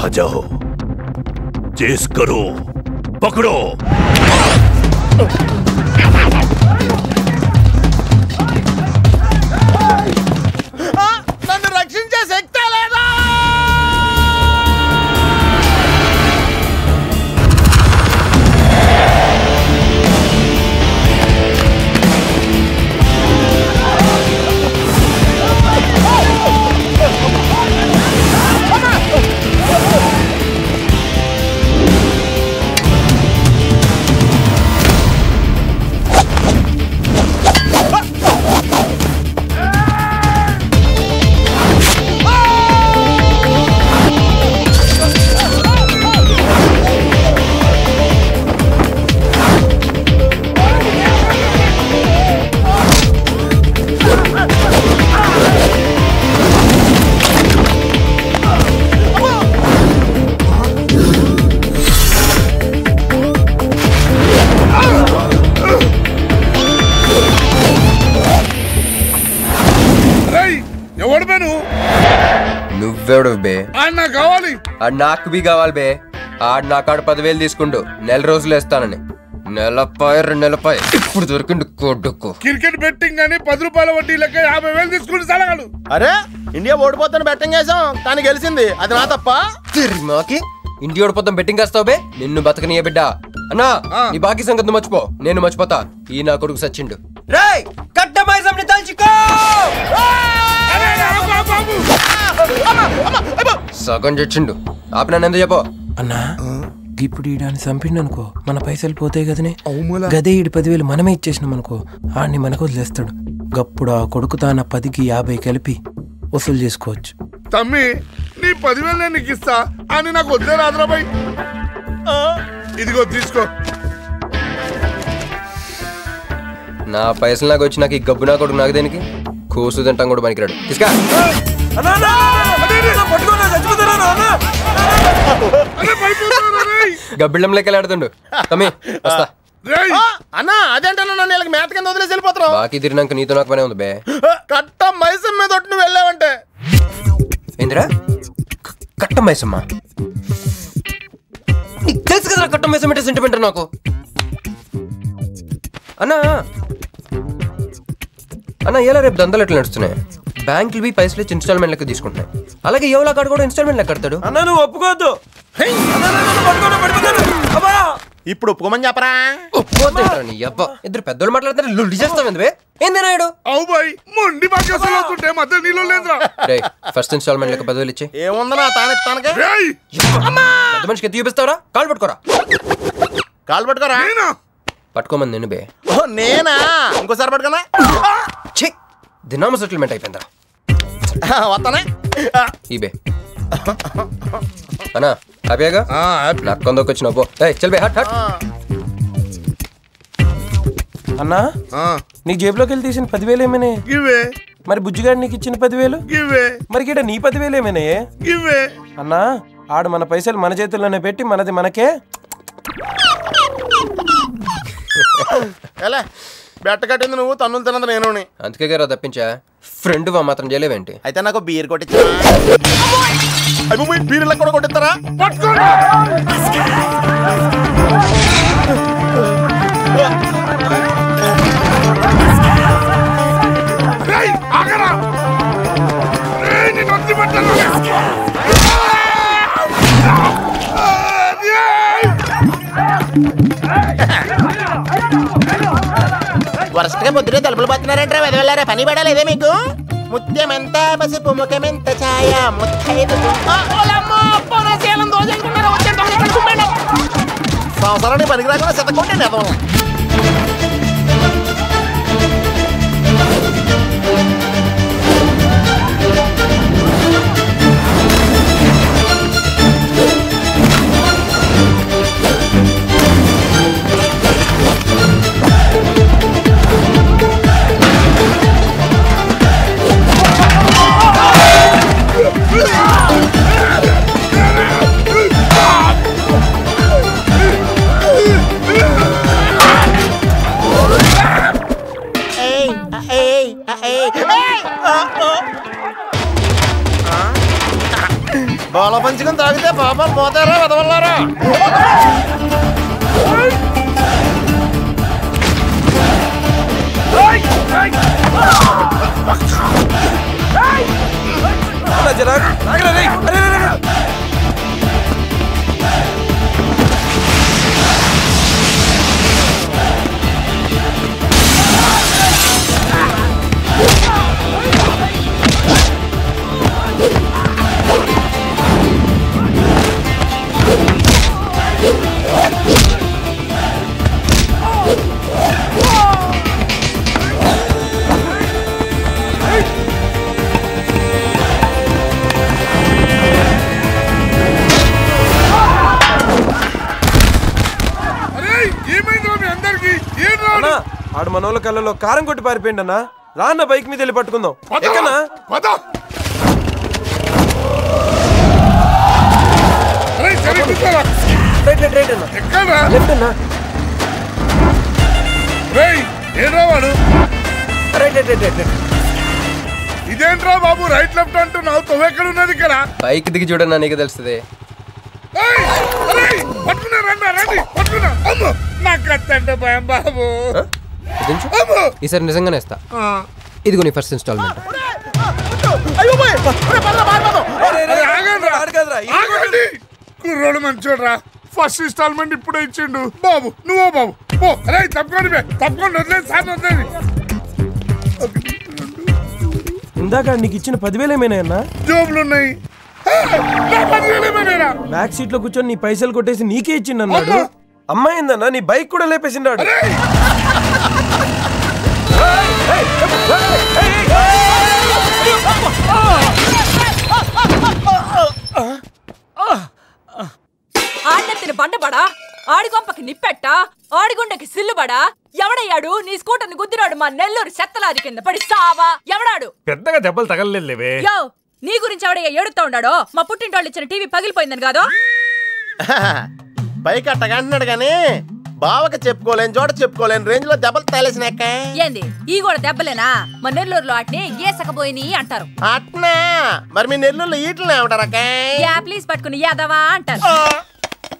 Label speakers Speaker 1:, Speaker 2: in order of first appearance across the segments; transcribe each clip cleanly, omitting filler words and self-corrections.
Speaker 1: कहाँ जाओ? चेस करो, पकड़ो।
Speaker 2: నన్ను రక్షించే శక్తి లేదా?
Speaker 3: నువ్వెవడు బే?
Speaker 2: కావాలి.
Speaker 3: నాకు బి కావాలి బే. ఆడు నా కాడ 10,000 తీసుకుంటూ 4 రోజులు వేస్తానని. నెలపాయ 2 నెలపాయ ఇప్పుడు దొరికిండు కొడుకు.
Speaker 2: క్రికెట్ బెట్టింగ్ అని 10 రూపాయల వడ్డీ లెక్క 50,000 తీసుకుంటే సలగాడు.
Speaker 4: అరే ఇండియా ఓడిపోతాను బెట్టింగ్ వేసాం కానీ గెలిచింది, అది నా తప్ప.
Speaker 3: మాకి ఇండియా ఓడిపోతాం బెట్టింగ్ వేస్తావు బే? నిన్ను బతకనియ బిడ్డ. అన్నా నీ బాకీ సంగతి మర్చిపో, నేను మర్చిపోతా. ఈ నా కొడుకు సచ్చిండు. రేయ్ కట్టమైజంని తల్చుకో. సగం చచ్చిండు. ఆపినా ఎంత చెప్పో
Speaker 5: అన్నా. ఇప్పుడు ఈడాన్ని చంపిండు అనుకో మన పైసలు పోతాయి కదనే. గదే ఈడు 10,000 మనమే ఇచ్చేసినాం అనుకో ఆడిని మనకు వదిలేస్తాడు. గప్పుడు ఆ కొడుకు తాన 10కి 50 కలిపి వసూలు చేసుకోవచ్చు.
Speaker 2: తమ్మి నీ 10,000 నేను నీకు ఇస్తా అని నాకు వద్దే రాదురాబాయ్. ఇదిగో తీసుకో.
Speaker 3: నా పైసలు నాకు వచ్చి నాకు ఈ గబ్బు నా కొడుకు నాకు దేనికి? కోసు తింటాం కూడా పనికిరాడు. తీసుకా గబ్బిళ్ళం లెక్కలు ఆడుతుండు. తమ్మి వస్తా.
Speaker 4: అన్నా అదేంటన్నా నన్ను మేత కింద వదిలేసి వెళ్ళిపోతారు.
Speaker 3: బాకీ తిరిగినాక నీతో నాకు పనే ఉంది బే.
Speaker 4: కట్ట మైసం మీద నువ్వు వెళ్ళావంటే
Speaker 3: ఏందిరా కట్ట మైసమ్మా? నీకు తెలుసు కదా కట్ట మైసం అంటే సెంటిమెంట్ నాకు. అన్నా అన్న ఎలా రేపు దందలు ఎట్లా నడుస్తున్నాయి? బ్యాంకులు బి పైసలు ఇచ్చి ఇన్స్టాల్మెంట్ లెక్క తీసుకుంటున్నాయి. అలాగే ఎవలా కాడు కూడా ఇన్స్టాల్మెంట్ లెక్క కడతాడు.
Speaker 5: అన్న నువ్వు ఒప్పుకోవద్దు.
Speaker 4: ఇప్పుడు ఒప్పుకోమని చెప్పరా?
Speaker 3: ఇద్దరు పెద్దోళ్ళు మాట్లాడుతారు లొల్లి చేస్తావు ఎందువే? ఏందేనాయుడు ఫస్ట్ ఇన్స్టాల్మెంట్ లెక్క 10,000 ఇచ్చి
Speaker 4: ఏముందనా తానెత్తానకే
Speaker 3: పెద్ద మనిషికి ఎత్తి చూపిస్తావరా? కాలు పట్టుకోరా.
Speaker 4: కాలు పట్టుకోరా?
Speaker 3: పట్టుకోమని నేను బే.
Speaker 4: నేనా? ఇంకోసారి పట్టుకున్నా
Speaker 3: దినామ సెటిల్మెంట్ అయిపోయిందా?
Speaker 4: వస్తానే
Speaker 3: ఈ బే అన్నా హ్యాపీగా నాకు కొందరికి వచ్చిన పో. చల్ బే హట్ హట్.
Speaker 5: అన్నా నీకు జేబులోకి వెళ్ళి తీసిన 10,000 ఏమైనా? మరి బుజ్జిగాడు నీకు ఇచ్చిన 10,000? మరి గిడ నీ 10,000 ఏమైనా? అన్నా ఆడు మన పైసలు మన చేతుల్లోనే పెట్టి మనది మనకే.
Speaker 4: ఎలా బెట్ట కట్టింది నువ్వు, తన్నులు తిన్నది నేను.
Speaker 3: అందుకే గారా తప్పించా. ఫ్రెండ్ వా మాత్రం చేయలేవేంటి?
Speaker 4: అయితే నాకు బీర్ కొట్టించా. బీర్లకు కూడా కొట్టిస్తారా? వరస్ట్గా పొద్దునే తలుపులు పోతున్నారంటే వెళ్ళారా? పని పడాలేదే మీకు? ముత్యమెంత పసుపు ముఖమెంత ఛాయ సంవత్సరానికి పనికి రాకుండా శతకొంటే బాల పంచుకొని తాగితే పాపాలు పోతారా వదవల్లారా?
Speaker 5: ఆడు మనోళ్ళ కళ్ళలో కారం కొట్టి పారిపోయింది అన్న. రాన్న బైక్ మీద వెళ్ళి పట్టుకుందాం. ఎక్కనా
Speaker 2: ఇదేంట్రా బాబు రైట్ లెఫ్ట్ అంటున్నావు? తొవ్వెక్కడ ఉన్నది ఇక్కడ?
Speaker 3: బైక్ దిగి చూడన్నా నీకు తెలుస్తుంది.
Speaker 2: బాబు
Speaker 3: ఈసారి నిజంగానే ఇస్తా. ఇదిగో నీ ఫస్ట్ ఇన్స్టాల్మెంట్.
Speaker 2: కుర్రోడు మంచోడ్రా. ఫస్ట్ ఇన్స్టాల్మెంట్ ఇప్పుడే ఇచ్చిండు. బాబు నువ్వో బాబు తప్పకుండా వదిలేదు సార్ వదిలేదు.
Speaker 5: ఇందాక నీకు ఇచ్చిన 10,000 ఏమైనా?
Speaker 2: జోబులు ఉన్నాయి.
Speaker 5: బ్యాక్ సీట్ లో కూర్చొని నీ పైసలు కొట్టేసి నీకే ఇచ్చిండు అన్నాడు. అమ్మాయిందన్నా నీ బైక్ కూడా లేపేసిండాడు.
Speaker 6: ఆడెత్తిన బండబడా, ఆడిగొంపకి నిప్పెట్ట, ఆడిగుండకి సిల్లుబడా, ఎవడయ్యాడు నీ స్కూటర్ ని గుద్దినాడు మా నెల్లూరు చెత్తలాది కింద పడి సావా? ఎవడాడు?
Speaker 1: పెద్దగా దెబ్బలు తగలలేవే.
Speaker 6: యో నీ గురించి ఎవడయ్యా ఏడుతా ఉన్నాడో? మా పుట్టింటోళ్ళు ఇచ్చిన టీవీ పగిలిపోయిందని కాదు.
Speaker 4: పైకి అట్టగంటున్నాడు గాని బావకి చెప్పుకోలేని చోట చెప్పుకోలేని రేంజ్ లో దెబ్బలు తగిలేసినాక.
Speaker 6: ఏంది ఈ కూడా దెబ్బలేనా? మా నెల్లూరులో అట్నే ఏసకపోయిని అంటారు.
Speaker 4: అట్నా? మరి మీ నెల్లూరులో ఈటలు ఏమంటారక్క?
Speaker 6: ప్లీజ్ పట్టుకుని యాదవా అంటారు.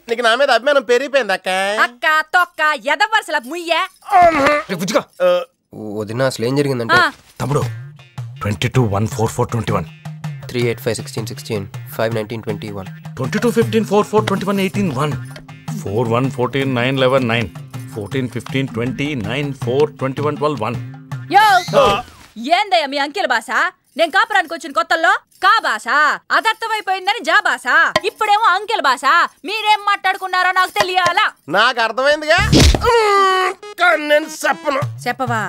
Speaker 4: నీకు నా మీద అభిమానం పెరిగిపోయింది అక్క.
Speaker 6: అక్క తొక్క ఎదవరసల ముయ్యే.
Speaker 3: వదిన అసలు ఏం జరిగిందంటే
Speaker 1: తమ్ముడు 22-1-4-4-21
Speaker 3: 385-16-16 5-19-21
Speaker 1: 22-15-4-4-21-18-1 4-1-14-9-11-9 14-15-20-9-4-21-12-1.
Speaker 6: యో ఏందయ్యా మీ అంకెల భాష? నేను కాపురానికి వచ్చిన కొత్తల్లో కా భాష అదర్థమైపోయిందని జా భాష, ఇప్పుడేమో అంకెల భాష. మీరేం మాట్లాడుకున్నారో నాకు తెలియాలా?
Speaker 4: నాకు అర్థమైందిగా. నేను చెప్పను.
Speaker 6: చెప్పవా?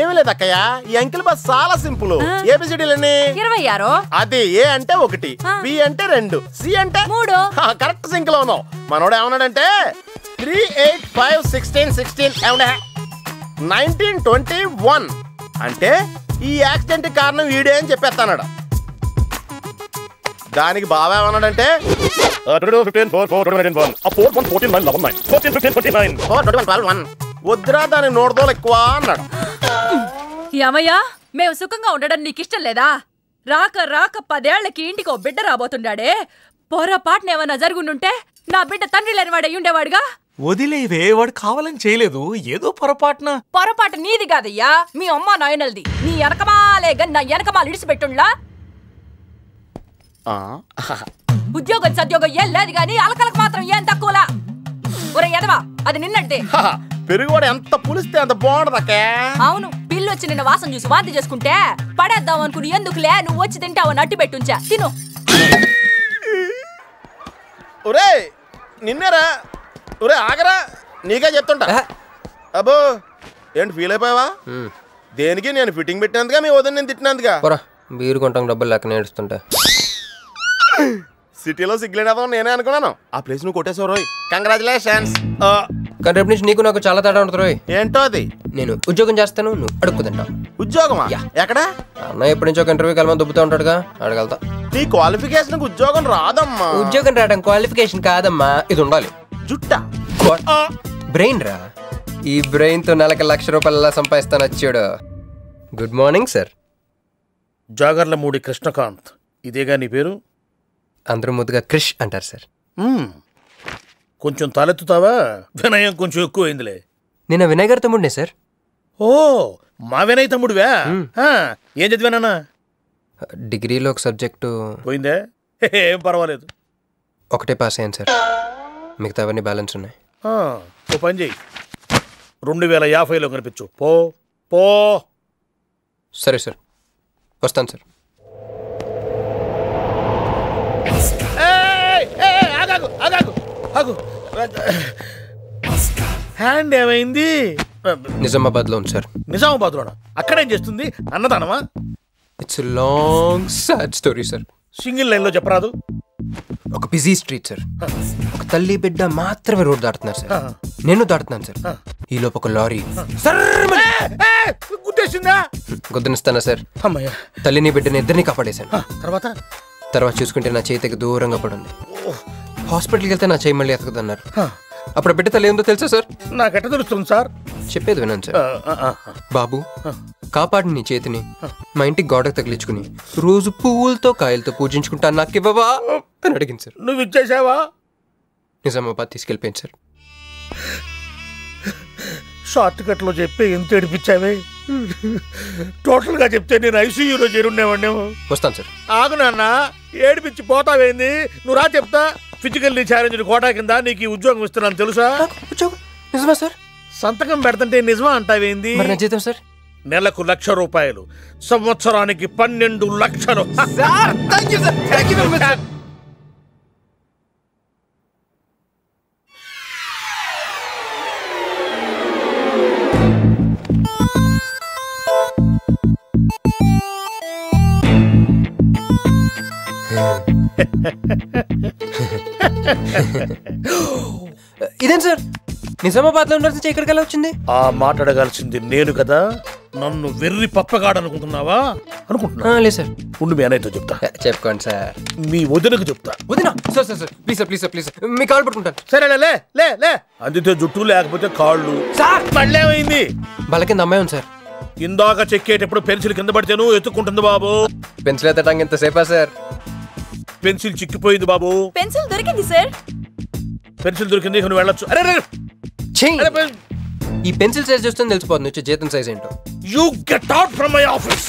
Speaker 4: ఏమీ లేదు అక్కయ్య, ఈ అంకిల్ బస్ చాలా సింపుల్. ఏబిసిడీలన్నీ
Speaker 6: 26.
Speaker 4: అది ఏ అంటే 1, బి అంటే 2, సి అంటే
Speaker 6: 3.
Speaker 4: కరెక్ట్ సింక్ లో ఉన్నావు. మనోడు ఏమన్నాడంటే 3-8-5-16-16 19-21 అంటే ఈ యాక్సిడెంట్ కారణం వీడే అని చెప్పేస్తాడు. దానికి బాబా ఏమన్నాడంటే 4-1-14-9-11-9 వద్దురా దాని నోడదోలు ఎక్కువ అన్నాడు.
Speaker 6: ఏమయ్యా మేము సుఖంగా ఉండడం నీకు ఇష్టం లేదా? రాక రాక 10 ఏళ్లకి ఇంటికో బిడ్డ రాబోతుండాడే. పొరపాటునేమన్నా జరుగుండుంటే నా బిడ్డ తండ్రి లేని వాడు అయ్యుండేవాడుగా.
Speaker 1: వదిలేవే, వాడు కావాలని చేయలేదు, ఏదో
Speaker 6: పొరపాటు నీది కాదయ్యా, మీ అమ్మ నాయనల్ది. నీ ఎనకమాలే గన్ నా ఎనకమాలు ఇడిసిపెట్టుండ్లా. ఉద్యోగం సద్యోగం ఏం లేదు గాని అలకలకు మాత్రం ఏం తక్కువలా. ఒరే ఎదవా, అది నిన్నట్టే.
Speaker 4: పెరుగువాడు ఎంత పులిస్తే అంత బాగుంటదక్క.
Speaker 6: అవును, పిల్లొచ్చి నిన్న వాసన చూసి వాంతి చేసుకుంటే పడేద్దాం అనుకుని ఎందుకులే నువ్వు వచ్చి తింటావు నట్టి పెట్టుంచా. తిను.
Speaker 4: ఒరే నిన్నేరా. ఒరే ఆగరా, నీకే చెప్తుంటా. అబ్బో ఏంటి ఫీల్ అయిపోయావా? దేనికి? నేను ఫిట్టింగ్ పెట్టినందుగా మీ వదిన నేను తిట్టినందుగా.
Speaker 3: బీరు కొంటాం డబ్బులు లేక నేడుస్తుంటా.
Speaker 4: సిటీలో సిగ్గులేదా నేనే అనుకున్నాను. ఆ ప్లేస్ నువ్వు కొట్టేసావు రోయ్, కంగ్రాచులేషన్స్.
Speaker 3: కానీ రేపు నుంచి నీకు నాకు చాలా తేడా ఉంటుంది రోయ్.
Speaker 4: ఏంటో అది?
Speaker 3: నేను ఉద్యోగం చేస్తాను, నువ్వు అడుక్కు తింటావు.
Speaker 4: ఉద్యోగమా? ఎక్కడ?
Speaker 3: అన్న ఎప్పటి నుంచో ఒక ఇంటర్వ్యూకి వెళ్ళమని దుబ్బుతూ ఉంటాడుగా, అడగలుగుతా.
Speaker 4: నీ క్వాలిఫికేషన్ ఉద్యోగం రాదమ్మా.
Speaker 3: ఉద్యోగం రావడం క్వాలిఫికేషన్ కాదమ్మా, ఇది ఉండాలి.
Speaker 4: జుట్టా?
Speaker 3: బ్రెయిన్ రా. ఈ బ్రెయిన్ తో నెలకి ₹1,00,000 సంపాదిస్తాను వచ్చాడు. Good morning sir.
Speaker 2: Jagarlamudi Krishnakanth, ఇదేగా నీ పేరు?
Speaker 3: అందరూ ముద్దుగా క్రిష్ అంటారు సార్.
Speaker 2: కొంచెం తలెత్తుతావా? వినయం కొంచెం ఎక్కువైందిలే.
Speaker 3: నేను వినయ్ గారి తమ్ముడినే సార్.
Speaker 2: ఓ, మా వినయ్ తమ్ముడివా? ఏం చదివానా?
Speaker 3: డిగ్రీలో ఒక సబ్జెక్టు
Speaker 2: పోయిందే. ఏం పర్వాలేదు.
Speaker 3: ఒకటే పాస్ అయ్యాను సార్, మిగతావన్నీ బ్యాలెన్స్ ఉన్నాయి.
Speaker 2: ఓ పని చెయ్యి, 2050లో కనిపించు. పో పో.
Speaker 3: సరే సార్, వస్తాను సార్.
Speaker 2: హ్యాండ్ ఏమైంది?
Speaker 3: నిజామాబాద్లో ఉంది సార్.
Speaker 2: నిజామాబాద్లోనా? అక్కడేం చేస్తుంది? అన్నదానమా?
Speaker 3: It's long sad story sir.
Speaker 2: Single లైన్లో చెప్పరాదు.
Speaker 3: ఒక బిజీ స్ట్రీట్ సార్, ఒక తల్లి బిడ్డ మాత్రమే రోడ్ దాటుతున్నారు సార్. నేను దాటుతున్నాను సార్. ఈ లోపు ఒక లారీ
Speaker 2: గుద్దేసిందా?
Speaker 3: గుద్దనిస్తానా సార్?
Speaker 2: అమ్మయ్య.
Speaker 3: తల్లిని బిడ్డని ఇద్దరిని కాపాడేశాను.
Speaker 2: తర్వాత
Speaker 3: చూసుకుంటే నా చేతికి దూరంగా పడుంది. హాస్పిటల్కి వెళ్తే నా చేయి మళ్ళీ ఎతకదన్నారు. అప్పుడు బిడ్డ తల్లి ఏందో తెలుసా సార్?
Speaker 2: నాకెట్ట తెలుస్తుంది సార్?
Speaker 3: చెప్పేది వినండి సార్. బాబు, కాపాడి నీ చేతిని మా ఇంటికి గోడకు తగిలించుకుని రోజు పువ్వులతో కాయలతో పూజించుకుంటాను, నాకు ఇవ్వవా అని అడిగింది సార్.
Speaker 2: నువ్వు ఇచ్చేసావా?
Speaker 3: నిజామాబాద్ తీసుకెళ్ళిపోయింది సార్.
Speaker 2: షార్ట్ కట్ లో చెప్పి ఎంత ఏడిపించావే. టోటల్ గా చెప్తే నేను ఐసీయూలో చేరుండేవాడినేమో.
Speaker 3: వస్తాను సార్.
Speaker 2: ఆగు నాన్న, ఏడిపించి పోతావేంది? నువ్వు రా చెప్తా. ఫిజికల్లీ ఛాలెంజ్డ్ కోటా కింద నీకు ఉద్యోగం ఇస్తున్నాను తెలుసా?
Speaker 3: నిజమా సార్?
Speaker 2: సంతకం పెడుతుంటే నిజమా అంటావేంది?
Speaker 3: మరి నా జీతం సార్?
Speaker 2: నెలకు 1,00,000 రూపాయలు, సంవత్సరానికి 12 లక్షలు.
Speaker 3: ఇదేం సార్, నిజామాబాద్ లో ఉండాల్సి ఇక్కడికి ఎలా వచ్చింది?
Speaker 2: ఆ మాట్లాడగాల్సింది నేను కదా. నన్ను వెర్రి పప్పగాడనుకుంటున్నావా? అనుకుంటున్నా.
Speaker 3: లేదు సార్.
Speaker 2: ఉండు, మీ అన్నయ్యతో చెప్తా.
Speaker 3: చెప్పుకోండి సార్.
Speaker 2: మీ వదినకు చెప్తా.
Speaker 3: వదినా? Sir sir sir please sir, please sir, please sir, మీ కాళ్ళు పట్టుకుంటాను.
Speaker 2: సరే లే లే లే. అందితే జుట్టు లేకపోతే కాళ్ళు.
Speaker 3: సార్
Speaker 2: మళ్ళీ ఏమైంది?
Speaker 3: బల కింద అమ్మాయి ఉంది సార్.
Speaker 2: ఇందాక చెక్కేటప్పుడు పెన్సిల్ కింద పడితేను ఎత్తుకుంటుంది బాబు.
Speaker 3: పెన్సిల్ ఎత్తడానికి ఎంతసేపా సార్?
Speaker 2: పెన్సిల్ చిక్కిపోయింది బాబు.
Speaker 6: పెన్సిల్ దొరికింది సార్.
Speaker 2: పెన్సిల్ దొరికింది, నువ్వు వెళ్ళొచ్చు.
Speaker 3: ఈ పెన్సిల్ సైజ్ చూస్తే తెలిసిపోతుంది వచ్చే జీతం సైజ్ ఏంటో.
Speaker 2: You get out from my office.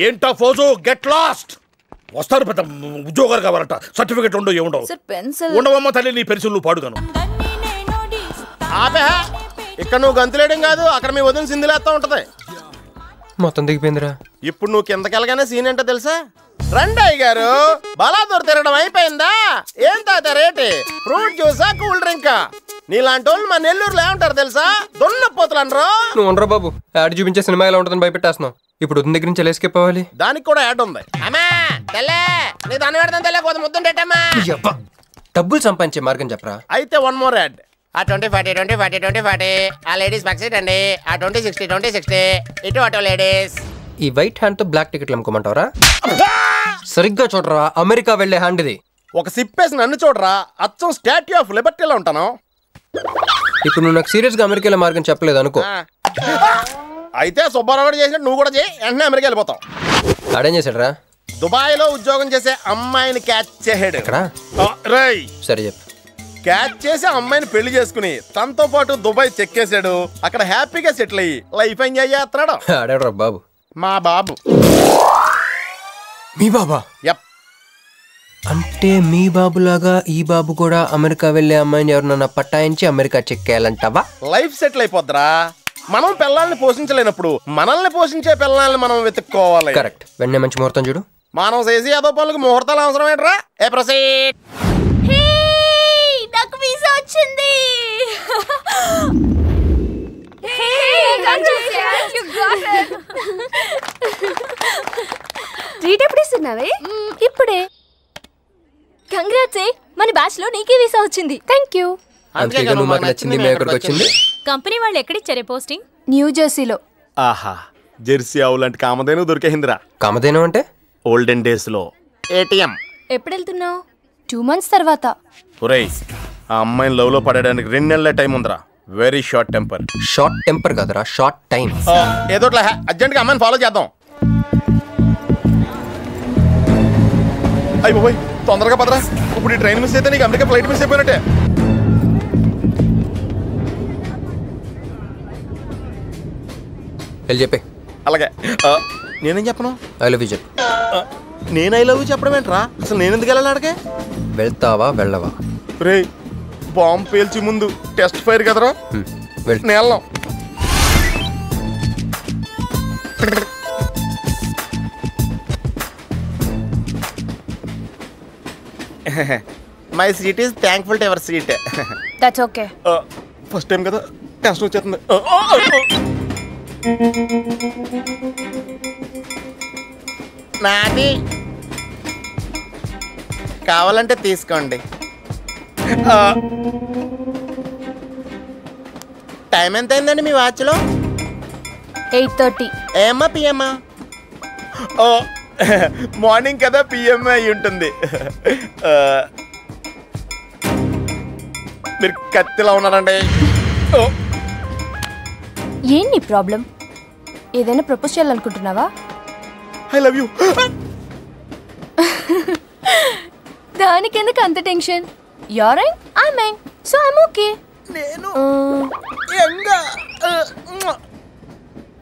Speaker 2: ఏంటా ఫోజు? Get lost. వస్తారు పెద్ద ఉద్యోగాలు కావాలంట. సర్టిఫికెట్ ఉండవు, ఏముండవు. ఉండవమ్మ తల్లి, నీ పెన్సిల్ నువ్వు పాడుగాను.
Speaker 4: ఆపే, ఇక్కడ నువ్వు గంతులేయడం కాదు, అక్కడ మీ వదిన సింధులేస్తా ఉంటది.
Speaker 3: మొత్తం దిగిపోయిందిరా.
Speaker 4: ఇప్పుడు నువ్వు కిందకెళ్ళగానే సీన్ ఏంటో తెలుసా? రండయ్య గారు, బలాదూర్ తిరగడం అయిపోయిందా? ఏం తాత రేటి? Fruit జ్యూసా, cool డ్రింకా? నీలాంటి వాళ్ళు మా నెల్లూరులో ఏమంటారు తెలుసా? దొన్నపోతులు అనరు.
Speaker 3: నువ్వు ఉండరా బాబు, యాడ్ చూపించే సినిమా ఎలా ఉంటుందని భయపెట్టేస్తున్నావు. ఇప్పుడు వదిన దగ్గర నుంచి ఎలా ఎస్కేప్ అవ్వాలి?
Speaker 4: దానికి కూడా యాడ్ ఉంది.
Speaker 3: డబ్బులు సంపాదించే మార్గం చెప్పరా.
Speaker 4: అయితే వన్ మోర్ యాడ్. ఆ 20-40 20-40 20-40 ఆ లేడీస్ పక్షి అండి. ఆ 20-60 20-60 ఇటు అటు లేడీస్.
Speaker 3: ఈ వైట్ హ్యాండ్ తో బ్లాక్ టికెట్లు అమ్ముకోమంటావరా? సరిగ్గా చూడరా, అమెరికా వెళ్లే హ్యాండ్ ఇది.
Speaker 4: ఒక సిప్పేసి నన్ను చూడరా, అచ్చం స్టాట్యూ ఆఫ్ లిబర్టీలో ఉంటాను.
Speaker 3: ఇప్పుడు నువ్వు నాకు సీరియస్ గా అమెరికా మార్గం చెప్పలేదు అనుకో.
Speaker 4: అయితే సుబ్బారావు చేసినట్టు నువ్వు కూడా చేయి, వెంటనే అమెరికా వెళ్ళిపోతావు.
Speaker 3: ఆడేం చేశాడు రా?
Speaker 4: దుబాయ్ లో ఉద్యోగం చేసే అమ్మాయిని క్యాచ్ చేసాడు.
Speaker 3: సరే చెప్పు.
Speaker 4: క్యాచ్ చేసి అమ్మాయిని పెళ్లి చేసుకుని తనతో పాటు దుబాయ్ చెక్కేశాడు. అక్కడ హ్యాపీగా సెటిల్ అయ్యి లైఫ్ ఎంజాయ్ చేస్తున్నాడు.
Speaker 3: ఆడాడు బాబు.
Speaker 4: మా బాబు.
Speaker 3: మీ బాబా?
Speaker 4: యప్.
Speaker 3: అంటే మీ బాబులాగా ఈ బాబు కూడా అమెరికా వెళ్లే అమ్మాయిని ఎవరినన్నా పట్టాయించి అమెరికా చెక్కేయాలంటావా?
Speaker 4: లైఫ్ సెటిల్ అయిపోద్దిరా. మనం పిల్లల్ని పోషించలేనప్పుడు మనల్ని పోషించే పిల్లల్ని మనం వెతుక్కోవాలి.
Speaker 3: కరెక్ట్. వెంటనే మంచి ముహూర్తం చూడు.
Speaker 4: మనం చేసి ఏదో పనులకు ముహూర్తాలు అవసరం ఏంట్రా? ఏ ప్రొసీడ్.
Speaker 6: నాకు వీసా వచ్చింది.
Speaker 7: ట్రీట్ ఎప్పుడు ఇస్తున్నావే? ఇప్పుడే. కంగ్రాట్స్, మన బ్యాచ్ లో నీకే వీసా వచ్చింది. Thank you.
Speaker 3: అందుకే నువ్వు మాకు నచ్చింది, మేము ఎక్కడికి వచ్చింది.
Speaker 6: కంపెనీ వాళ్ళు ఎక్కడిచ్చారే పోస్టింగ్?
Speaker 7: న్యూ జెర్సీలో.
Speaker 4: ఆహా, జెర్సీ ఆవు లాంటి కామధేను దొరికేహిందిరా.
Speaker 3: కామధేను అంటే?
Speaker 4: ఓల్డెన్ డేస్ లో ఏటీఎం.
Speaker 7: ఎప్పుడు వెళ్తున్నావు? 2 months తర్వాత.
Speaker 4: ఒరేయ్, ఆ అమ్మాయిని లవ్ లో పడడానికి 2 నెలల టైం ఉందిరా. Very short temper.
Speaker 3: Short temper కదరా, షార్ట్ టైం.
Speaker 4: ఏదో అర్జెంట్ గా అమ్మాయిని ఫాలో చేద్దాం. అయ్యి బాబోయ్ తొందరగా పదరా. ఇప్పుడు ఈ ట్రైన్ మిస్ అయితే నీకు అమెరికా ఫ్లైట్ మిస్ అయిపోయినట్టే.
Speaker 3: వెళ్ళి చెప్పే.
Speaker 4: అలాగే నేనేం చెప్పను?
Speaker 3: ఐ లవ్ యూ చెప్పు.
Speaker 4: నేను ఐ లవ్ యూ చెప్పడం ఏంట్రా? అసలు నేను ఎందుకు వెళ్ళాలి అడిగే?
Speaker 3: వెళ్తావా వెళ్ళవా?
Speaker 4: రే బాంబు పేల్చి ముందు టెస్ట్ ఫైర్ కదరా. నేను వెళ్ళాం. My seat is thankful to ever seat.
Speaker 7: That's okay.
Speaker 4: First time కదా టెన్షన్ వచ్చేస్తుంది. నాది కావాలంటే తీసుకోండి. టైం ఎంత అయిందండి మీ వాచ్లో?
Speaker 7: 8:30.
Speaker 4: ఏమ్మా పిఎమ్మా? ఓ మార్నింగ్ కదా పిఎం అయి ఉంటుంది. మీరు కత్తిలా ఉన్నారండి.
Speaker 7: ఏంటి ప్రాబ్లం? ఏదైనా ప్రపోజ్ చేయాలనుకుంటున్నావా?
Speaker 4: I love you.
Speaker 7: దానికి ఎందుకు అంత tension? You're young, I'm young, so I'm okay.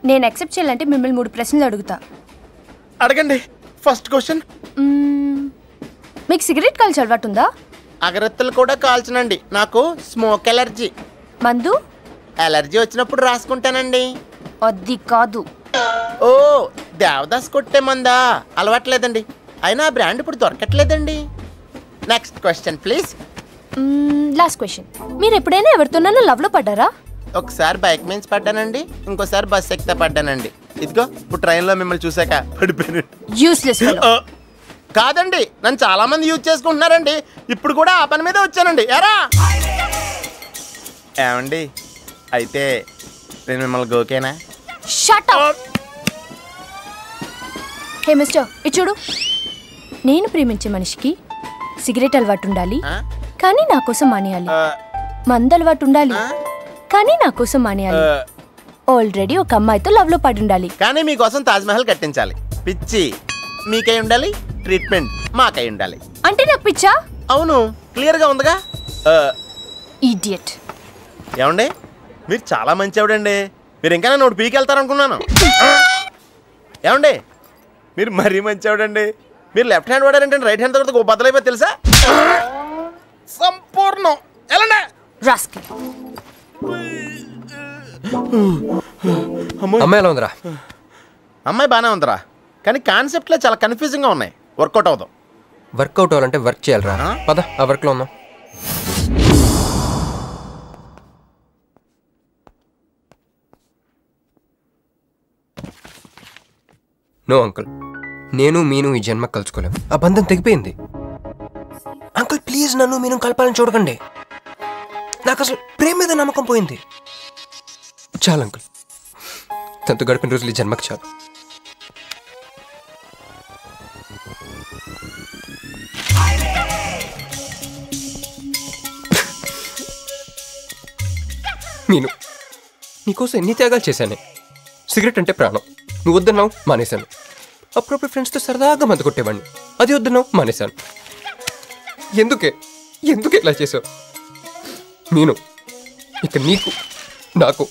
Speaker 7: నేను యాక్సెప్ట్ చేయాలంటే మిమ్మల్ని 3 ప్రశ్నలు అడుగుతా.
Speaker 4: అడగండి. ఫస్ట్ క్వశ్చన్,
Speaker 7: మీకు సిగరెట్ కాల్చి అలవాటు ఉందా?
Speaker 4: అగరత్తులు కూడా కాల్చనండి. నాకు స్మోక్ ఎలర్జీ.
Speaker 7: మందు?
Speaker 4: ఎలర్జీ వచ్చినప్పుడు రాసుకుంటానండి.
Speaker 7: అది కాదు.
Speaker 4: ఓ దేవదాస్ కొట్టే మందా? అలవాట్లేదండి. అయినా ఆ బ్రాండ్ ఇప్పుడు దొరకట్లేదండి. Next question please.
Speaker 7: Last question, మీరు ఎప్పుడైనా ఎవరితోనైనా లవ్లో పడ్డారా?
Speaker 4: ఒకసారి బైక్ మీద పడ్డానండి, ఇంకోసారి బస్ ఎక్కితే పడ్డానండి. ఇదిగో ఇప్పుడు ట్రైన్లో మిమ్మల్ని చూసాక పడిపోయాను.
Speaker 7: యూస్లెస్
Speaker 4: కాదండి, నన్ను చాలా మంది యూజ్ చేసుకుంటున్నారండి. ఇప్పుడు కూడా ఆ పని మీద వచ్చానండి. ఎరా ఏమండి, అయితే నేను మిమ్మల్ని గోకేనా?
Speaker 7: Shut up. హే మిస్టర్, ఇది చూడు. నేను ప్రేమించే మనిషికి సిగరెట్ అలవాటు ఉండాలి, కానీ నా కోసం మానేయాలి. మందు అలవాటు ఉండాలి, కానీ నా కోసం మానేయాలి. ఆల్రెడీ ఒక అమ్మాయితో లవ్ లో పడి ఉండాలి,
Speaker 4: కానీ మీకోసం తాజ్మహల్ కట్టించాలి. పిచ్చి మీకై ఉండాలి, ట్రీట్మెంట్ మాకై ఉండాలి.
Speaker 7: అంటే నాకు పిచ్చా?
Speaker 4: అవును, క్లియర్ గా ఉందిగా.
Speaker 7: ఇడియట్.
Speaker 4: ఏమండి, మీరు చాలా మంచి ఆవిడండి. మీరు ఇంకా నన్ను పీకి వెళ్తారనుకున్నాను. ఏమండి, మీరు మరీ మంచి ఆవిడండి. మీరు లెఫ్ట్ హ్యాండ్ వాడారంటే రైట్ హ్యాండ్ తర్వాత బద్దలైపోయి తెలుసా? సంపూర్ణం. ఎలాండి
Speaker 3: అమ్మాయి ఎలా ఉందిరా?
Speaker 4: అమ్మాయి బాగానే ఉందిరా, కానీ కాన్సెప్ట్లో చాలా కన్ఫ్యూజింగ్గా ఉన్నాయి. వర్కౌట్ అవుతాం.
Speaker 3: వర్కౌట్ అవ్వాలంటే వర్క్ చేయాలిరా. పద ఆ వర్క్లో ఉందాం. నో అంకుల్, నేను మీను ఈ జన్మ కలుసుకోలేము. ఆ బంధం తెగిపోయింది. అంకుల్ ప్లీజ్ నన్ను మీను కలపాలని చూడకండి. నాకు అసలు ప్రేమ మీద నమ్మకం పోయింది. చాలు అంకుల్, తనతో గడిపిన రోజులు ఈ జన్మకు చాలు. మీను, నీకోసం ఎన్ని త్యాగాలు చేశానే. సిగరెట్ అంటే ప్రాణం, నువ్వు వద్దన్నావు మానేశాను. అప్పుడప్పుడు ఫ్రెండ్స్తో సరదాగా మందు కొట్టేవాడిని, అది వద్దన్నావు మానేశాను. ఎందుకే ఇలా చేసావు మీను? ఇక నీకు నాకు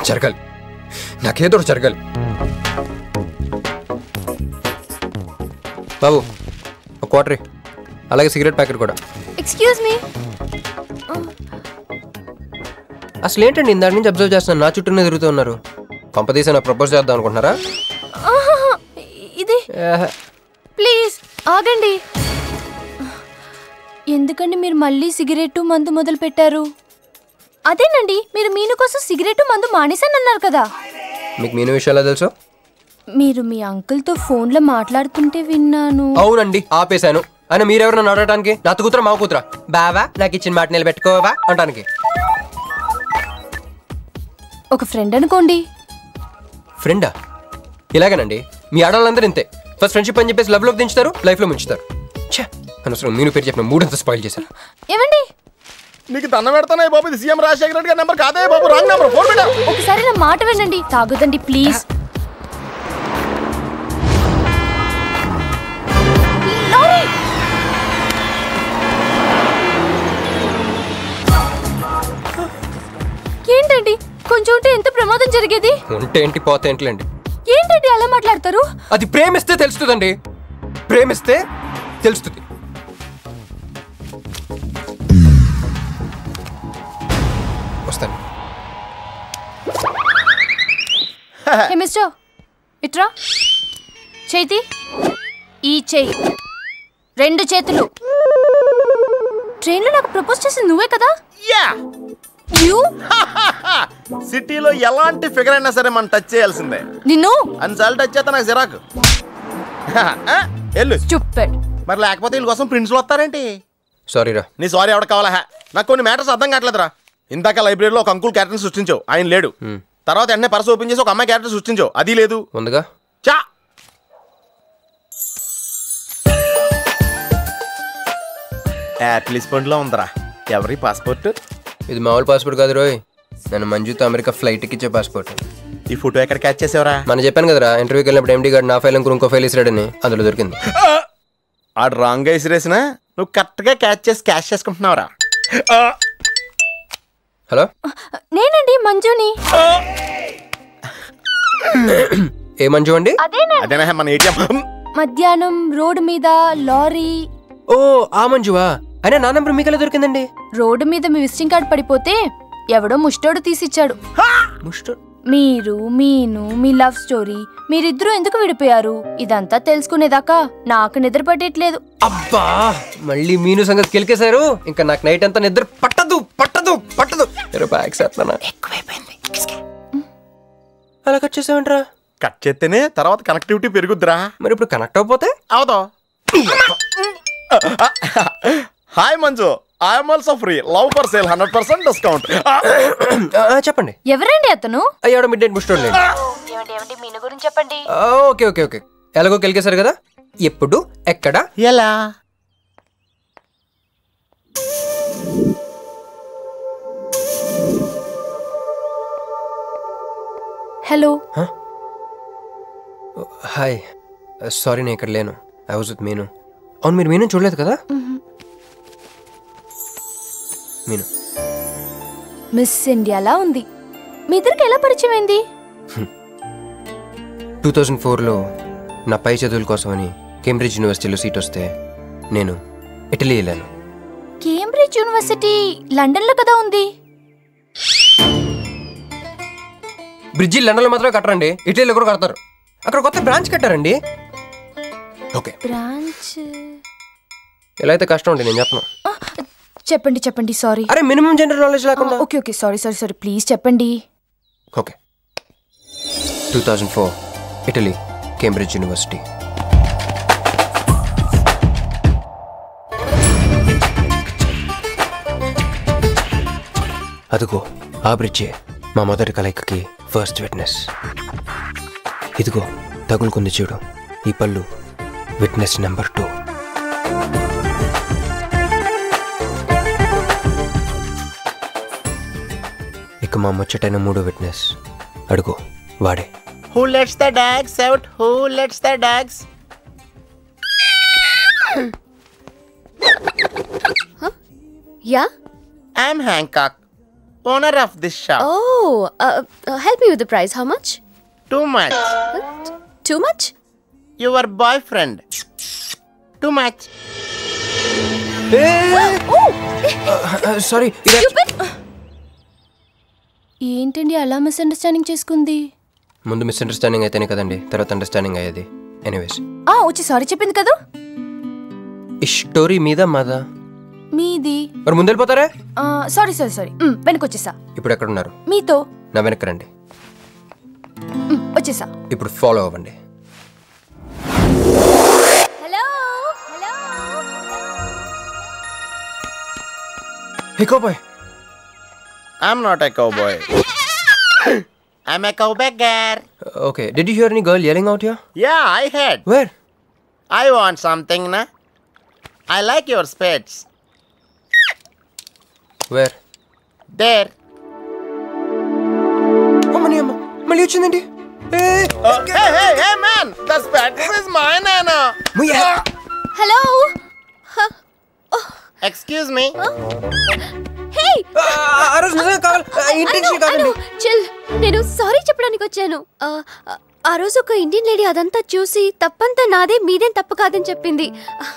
Speaker 3: జరగాలి, నాకేదో జరగాలి. బాబు ఒక క్వార్టర్, అలాగే సిగరెట్ ప్యాకెట్ కూడా.
Speaker 7: Excuse me.
Speaker 3: అసలు ఏంటండి ఇందాక నుంచి అబ్జర్వ్ చేస్తున్నాను, నా చుట్టూనే తిరుగుతూ ఉన్నారు. కొంపదీసి నాకు ప్రపోజ్ చేద్దాం అనుకుంటున్నారా?
Speaker 7: ఇది ప్లీజ్ ఆగండి. ఎందుకండి మీరు మళ్ళీ సిగరెట్ మందు మొదలు పెట్టారు? అదేనండి, మీరు మీను కోసం సిగరెట్ మందు మానేశానన్నారు కదా.
Speaker 3: మీకు మీను విషయాలు తెలుసు?
Speaker 7: మీరు మీ అంకుల్తో ఫోన్లో మాట్లాడుతుంటే విన్నాను.
Speaker 3: అవునండి, ఆపేశాను. అయినా మీరెవరు నన్ను అడగటానికి? నా కూతురా మా కూతురా? బావా నాకు ఇచ్చిన మాట నిలబెట్టుకోవా అంటానికి.
Speaker 7: ఒక ఫ్రెండ్ అనుకోండి.
Speaker 3: ఫ్రెండా? ఇలాగేనండి, మీ ఆడవాళ్ళందరూ ఇంతే. ఫస్ట్ ఫ్రెండ్షిప్ అని చెప్పేసి లవ్లోకి దించుతారు, లైఫ్లో ముంచుతారు. అనవసరం మీను పేరు చెప్పిన మూడంతా స్పాయిల్ చేశారు.
Speaker 7: ఏమండి,
Speaker 4: నీకు దండం పెడతానే బాబు, ఇది సీఎం రాజశేఖర రెడ్డి గారి నెంబర్ కాదే బాబు, రాంగ్ నెంబర్. ఫోన్ పెట్టా.
Speaker 7: ఒకసారి నా మాట వినండి. తాగొద్దండి ప్లీజ్. ఎంత ప్రమాదం జరిగేది.
Speaker 3: ఉంటే ఏంటి పోతే ఏంటిలేండి.
Speaker 7: ఏంటండి అలా మాట్లాడతారు?
Speaker 3: అది ప్రేమిస్తే తెలుస్తుందండి, ప్రేమిస్తే తెలుస్తుంది. వస్తాను.
Speaker 7: హే మిస్టర్, ఇట్రా. చేతి ఈ చెయ్యి, 2 చేతులు. ట్రైన్లో నాకు ప్రపోజ్ చేసింది నువ్వే కదా?
Speaker 4: యా
Speaker 7: యూ
Speaker 4: సిటీలో ఎలాంటి ఫిగర్ అయినా సరే మనం టచ్ చేయాల్సిందే.
Speaker 7: నిన్ను
Speaker 4: అన్నిసార్లు టచ్ చేస్తా నాకు చిరాకు. వెళ్ళు.
Speaker 7: స్టూపిడ్.
Speaker 4: మరి లేకపోతే వీళ్ళ కోసం ప్రిన్స్లు వస్తారేంటి?
Speaker 3: సారీ రా.
Speaker 4: నీ సారీ ఎవడ కావాలా? నాకు కొన్ని మ్యాటర్స్ అర్థం కావట్లేదురా. ఇందాక లైబ్రరీలో ఒక అంకుల్ క్యారెక్టర్ సృష్టించావు, ఆయన లేడు. తర్వాత వెంటనే పర్స్ ఓపెన్ చేసి ఒక అమ్మాయి క్యారెక్టర్ సృష్టించావు, అది లేదు.
Speaker 3: ఉందిగా.
Speaker 4: చా యాపిల్ పండులో ఉందరా. ఎవరి పాస్పోర్ట్?
Speaker 3: ఇది మామూలు పాస్పోర్ట్ కాదు రోయ్, నన్ను మంజుతో అమెరికా ఫ్లైట్కి ఇచ్చే పాస్పోర్ట్.
Speaker 4: ఈ ఫోటో ఎక్కడ క్యాచ్ చేసావరా?
Speaker 3: మనం చెప్పాను కదరా, ఇంటర్వ్యూకి వెళ్ళినప్పుడు ఎండి గారు నా ఫైల్ ఇంకో ఫైల్ ఇసిరాడని, అందులో దొరికింది.
Speaker 4: ఆడు రాంగ్ గా ఇసిరేసినా నువ్వు కరెక్ట్ గా క్యాచ్ చేసి క్యాష్ చేసుకుంటున్నావురా.
Speaker 3: హలో,
Speaker 7: నేనండి మంజుని.
Speaker 3: ఏ మంజు అండి?
Speaker 4: అదేనా మన ఏటీఎం.
Speaker 7: మధ్యాహ్నం రోడ్డు మీద లారీ.
Speaker 3: ఓ ఆ మంజువా? అయినా నా నంబర్ మీకెలా దొరికిందండి?
Speaker 7: రోడ్డు మీద మీ విజిటింగ్ కార్డ్ పడిపోతే ఎవడో ముష్టోడు తీసిచ్చాడు. మీరు మీను మీ లవ్ స్టోరీ, మీరిద్దరూ ఎందుకు విడిపోయారు ఇదంతా తెలుసుకునేదాకా నాకు నిద్ర పట్టట్లేదు.
Speaker 3: అబ్బా, మళ్ళీ మీను సంగతి కెలికేశారు. ఇంకా నాకు నైట్ అంతా నిద్ర పట్టదు పట్టదు పట్టదు. ఎక్కువైపోయింది. అలా కట్ చేసావంటరా?
Speaker 4: కట్ చేస్తేనే తర్వాత కనెక్టివిటీ పెరుగుద్దిరా.
Speaker 3: మరి ఇప్పుడు కనెక్ట్ అవ్వకపోతే
Speaker 4: అవుతావు. Hi Manju, I'm also free. Love for sale 100% discount.
Speaker 3: చెప్పండి.
Speaker 7: ఎవరండి అతను?
Speaker 3: అయ్యాడు మిడ్ నైట్ ముస్టోడ్ లేండి.
Speaker 7: మీను గురించి చెప్పండి.
Speaker 3: ఓకే ఓకే ఓకే, ఎలాగో కెలికేశారు కదా, ఎప్పుడు ఎక్కడ
Speaker 4: ఎలా?
Speaker 7: హలో.
Speaker 3: హాయ్, సారీ నేను ఇక్కడ లేను, ఐ వాజ్ విత్ మీను. అవును, మీరు మీను చూడలేదు కదా? మీను
Speaker 7: మిస్ ఇండియాలా ఉంది. మీ ఇద్దరికి ఎలా పరిచయం అయింది?
Speaker 3: 2004లో నా పై చదువుల కోసమని కేంబ్రిడ్జ్ యూనివర్సిటీలో సీట్ వస్తే నేను ఇటలీ వెళ్ళాను.
Speaker 7: కేంబ్రిడ్జ్ యూనివర్సిటీ లండన్లో కదా ఉంది.
Speaker 3: బ్రిడ్జి లండన్లో మాత్రమే కట్టరండి, ఇటలీలో కూడా కడతారు. అక్కడ కొత్త బ్రాంచ్ కట్టారండి. ఓకే,
Speaker 7: బ్రాంచ్
Speaker 3: ఎలా అయితే కష్టం అండి, నేను చెప్పను.
Speaker 7: చెప్పండి చెప్పండి. సారీ.
Speaker 3: అరే మినిమం జనరల్ నాలెడ్జ్ లేకుండా.
Speaker 7: Okay okay, sorry sorry sorry, please చెప్పండి.
Speaker 3: Okay, 2004 Italy, Cambridge university. అదిగో ఆ బ్రిడ్జే మా మొదటి కలయికకి ఫస్ట్ విట్నెస్. ఇదిగో తగులుకుంది చూడు ఈ పళ్ళు, విట్నెస్ నెంబర్ 2. ఇక మా ముచ్చటైన 3వ విట్నెస్, అడుగు వాడే.
Speaker 4: Who lets the dogs out? Who lets the dogs?
Speaker 8: Yeah?
Speaker 4: I'm Hancock, owner of this shop.
Speaker 8: Oh, help me with the price. How much?
Speaker 4: Too much.
Speaker 8: Too much?
Speaker 4: Your boyfriend. Too much.
Speaker 3: Sorry.
Speaker 7: ఏంటండి అలా misunderstanding చేసుకుంది?
Speaker 3: ముందు misunderstanding అయితేనే కదండి తర్వాత understanding అయ్యేది. Anyways,
Speaker 7: వచ్చి sorry చెప్పింది కదా.
Speaker 3: ఈ స్టోరీ మీద మాదా?
Speaker 7: మీది.
Speaker 3: మరి ముందు వెళ్ళిపోతారా?
Speaker 7: సారీ సారీ సారీ, వెనకొచ్చేసా.
Speaker 3: ఇప్పుడు ఎక్కడ ఉన్నారు?
Speaker 7: మీతో.
Speaker 3: నా వెనక్కి రండి.
Speaker 7: వచ్చేసా.
Speaker 3: ఇప్పుడు ఫాలో అవ్వండి.
Speaker 7: Hello hello.
Speaker 3: Hey cowboy.
Speaker 4: I'm not a cowboy. I'm a cowbagger.
Speaker 3: Okay, did you hear any girl yelling out here?
Speaker 4: Yeah, I heard.
Speaker 3: Where?
Speaker 4: I want something, na? I like your spades.
Speaker 3: Where?
Speaker 4: There.
Speaker 3: అమ్మని అమ్మ, మళ్ళీ వచ్చిందండి.
Speaker 4: Hey, man! The spades is mine, Anna.
Speaker 7: Hello.
Speaker 4: Excuse me.
Speaker 7: Hey,
Speaker 3: ఆ రోజు నిజంగా కావాలి intention కాదండి.
Speaker 8: Chill, నేను సారీ చెప్పడానికి వచ్చాను. ఆ రోజు ఒక ఇండియన్ లేడీ అదంతా చూసి తప్పంతా నాదే, మీదేం తప్పు కాదని చెప్పింది.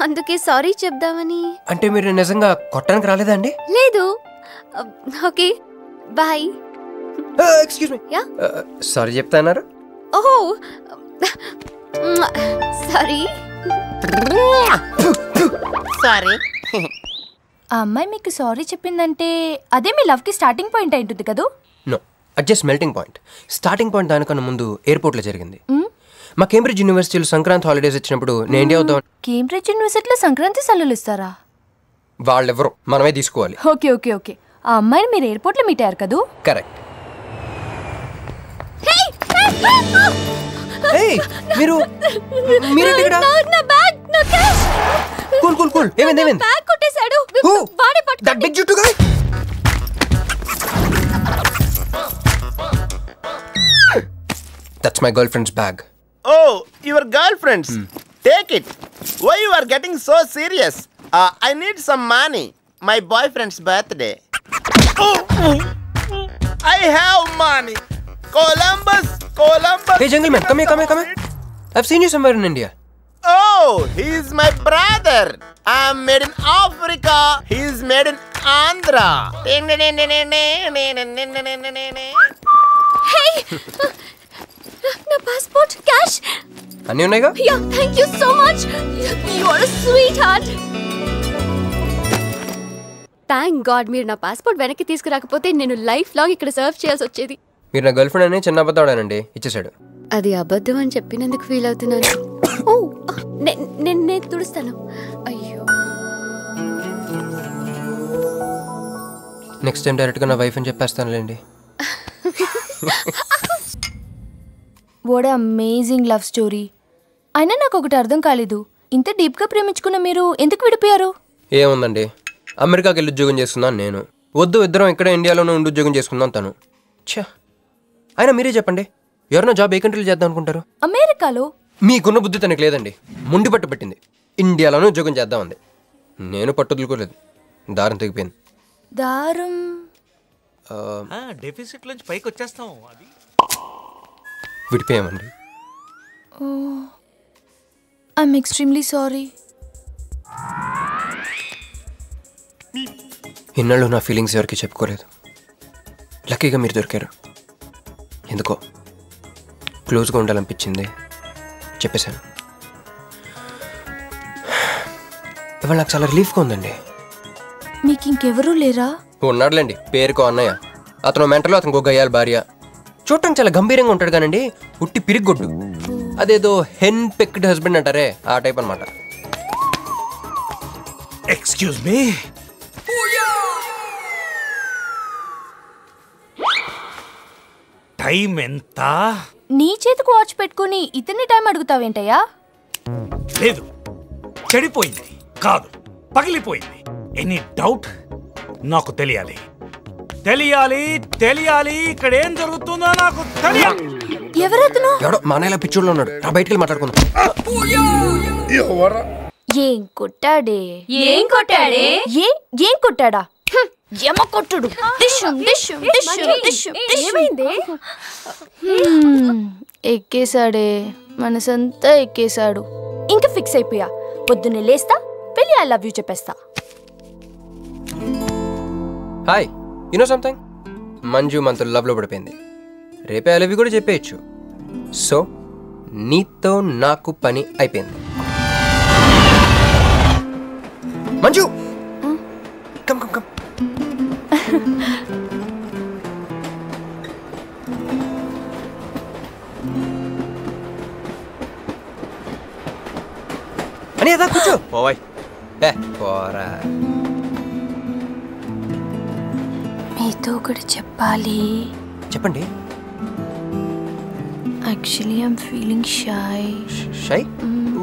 Speaker 8: అందుకే సారీ చెప్దామని.
Speaker 3: అంటే మీరు నిజంగా కొట్టడానికి రాలేదా అండి?
Speaker 8: లేదు. Okay, bye.
Speaker 3: Excuse me.
Speaker 8: Yeah,
Speaker 3: sorry చెప్తాన్నారు.
Speaker 8: ఓహో సారీ.
Speaker 4: సారీ.
Speaker 7: ఆ అమ్మాయి మీకు సారీ చెప్పిందంటే అదే మీ లవ్ కి స్టార్టింగ్ పాయింట్ అయి ఉంటుంది కదా?
Speaker 3: నో, అది just melting point. Starting point దానికన్నా ముందు ఎయిర్పోర్ట్లో జరిగింది. మా కేంబ్రిడ్జ్ యూనివర్సిటీలో సంక్రాంతి హాలిడేస్ వచ్చినప్పుడు నేను ఇండియా వద్దాం.
Speaker 7: కేంబ్రిడ్జ్ యూనివర్సిటీలో సంక్రాంతి సెలవులు ఇస్తారా?
Speaker 3: వాళ్ళెవరో మనమే తీసుకోవాలి.
Speaker 7: Okay okay okay. ఆ అమ్మాయిని మీరు ఎయిర్పోర్ట్లో మీట్ అయ్యారు కదా?
Speaker 3: కరెక్ట్. మీరు మీరేంటి ఇక్కడ?
Speaker 8: నా బ్యాగ్, నా క్యాష్.
Speaker 3: Cool cool cool. ఏమైంది ఏమైంది?
Speaker 8: బ్యాగ్ కొట్టేశాడు. వాడే పట్టుకో.
Speaker 3: దట్ బిగ్ జుట్టు guy. That's my girlfriend's bag.
Speaker 4: Oh, your girlfriend's. Take it. Why you are getting so serious? I need some money. My boyfriend's birthday. I have money. Columbus.
Speaker 3: Hey, gentleman, come here. I've seen you somewhere in India.
Speaker 4: Oh, he's my brother. I'm made in Africa. He's made in Andhra.
Speaker 8: Hey, నా passport, cash
Speaker 3: అన్నీ ఉన్నాయిగా?
Speaker 8: Yeah, thank you so much. You are a sweetheart. Thank God మీరు నా passport వెనక్కి తీసుకురాకపోతే నేను life long ఇక్కడ serve చేయాల్సి వచ్చేది.
Speaker 3: మీరు నా గర్ల్ ఫ్రెండ్ అని చిన్న అబద్ధాడానండి, ఇచ్చేసాడు.
Speaker 8: అది అబద్ధం అని చెప్పినందుకు ఫీల్ అవుతున్నాను. ఓ, నేను తుడుస్తాను. అయ్యో,
Speaker 3: నెక్స్ట్ టైం డైరెక్ట్గా నా వైఫ్ అని చెప్పేస్తానులేండి.
Speaker 7: What amazing love story. అయినా నాకు ఒకటి అర్థం కాలేదు, ఇంత డీప్గా ప్రేమించుకున్న మీరు ఎందుకు విడిపోయారు?
Speaker 3: ఏముందండి, అమెరికాకి వెళ్ళి ఉద్యోగం చేస్తున్నాను నేను. వద్దు, ఇద్దరం ఇక్కడ ఇండియాలోనే ఉండి ఉద్యోగం చేసుకుందాం తను. ఛా, అయినా మీరే చెప్పండి, ఎవరైనా జాబ్ ఏ కంట్రీలో చేద్దాం అనుకుంటారు?
Speaker 7: అమెరికాలో.
Speaker 3: మీకున్న బుద్ధి తనకి లేదండి. ముండి పట్టు పెట్టింది, ఇండియాలోనే ఉద్యోగం చేద్దామంది. నేను పట్టుదలుకోలేదు, దారం తెగిపోయింది.
Speaker 7: దారం
Speaker 1: డెఫిసిట్ నుంచి పైకి వచ్చేస్తాం. అది
Speaker 3: విడిపోయామండి.
Speaker 7: I'm extremely sorry.
Speaker 3: ఇన్నాళ్ళు నా ఫీలింగ్స్ ఎవరికి చెప్పుకోలేదు. లక్కీగా మీరు దొరికారు. ఎందుకో క్లోజ్గా ఉండాలనిపించింది, చెప్పేశాను. ఇవాళ నాకు చాలా రిలీఫ్గా ఉందండి.
Speaker 7: మీకు ఇంకెవరూ లేరా?
Speaker 3: ఉన్నాడులేండి, పేరుకో అన్నయ్య. అతను మెంటలో, అతనికి గయ్యాల భార్య. చూడటానికి చాలా గంభీరంగా ఉంటాడు కానండి, ఉట్టి పిరిగొడ్డు. అదేదో హెన్ పెక్డ్ హస్బెండ్ అంటారే, ఆ టైప్ అనమాట.
Speaker 1: Excuse me. టైం ఎంత?
Speaker 7: నీ చేతికి వాచ్ పెట్టుకుని ఇతన్ని టైం అడుగుతావేంటయ్యా?
Speaker 1: లేదు, చెడిపోయింది కాదు, పగిలిపోయింది. Any doubt? నాకు తెలియాలి. ఇక్కడ ఏం జరుగుతుందో నాకు తెలియాలి.
Speaker 7: ఎవరతను?
Speaker 3: ఎవడో మానేలా పిచ్చోళ్ళు ఉన్నాడు, నా బయటికి మాట్లాడుకుందాం.
Speaker 7: ఏం కొట్టాడే? ఏం కొట్టాడా? ఏమ కొట్టుడు. ఎక్కేశాడే, మనసంతా ఎక్కేశాడు. ఇంకా ఫిక్స్ అయిపోయా, పొద్దున్నే లేస్తా, పెళ్ళి ఐ లవ్ యూ చెప్పేస్తా.
Speaker 3: Hi, you know something? Manju మనతో లవ్లో పడిపోయింది. రేపే ఐ లవ్ యూ కూడా చెప్పేయచ్చు. సో నీతో నాకు పని అయిపోయింది. Manju, come come come. అని అదా కూర్చో.
Speaker 1: పోవాయ్.
Speaker 3: పోరా.
Speaker 7: మీతో ఒకటి చెప్పాలి.
Speaker 3: చెప్పండి.
Speaker 7: Actually I'm feeling shy.
Speaker 3: Shy?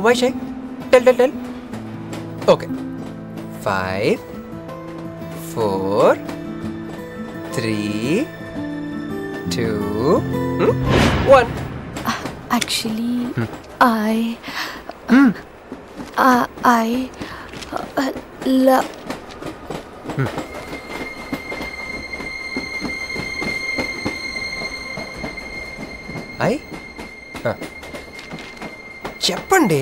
Speaker 3: Why shy? Tell. Okay, 5 4 3 2 1.
Speaker 7: Actually, I love.
Speaker 3: చెప్పండి.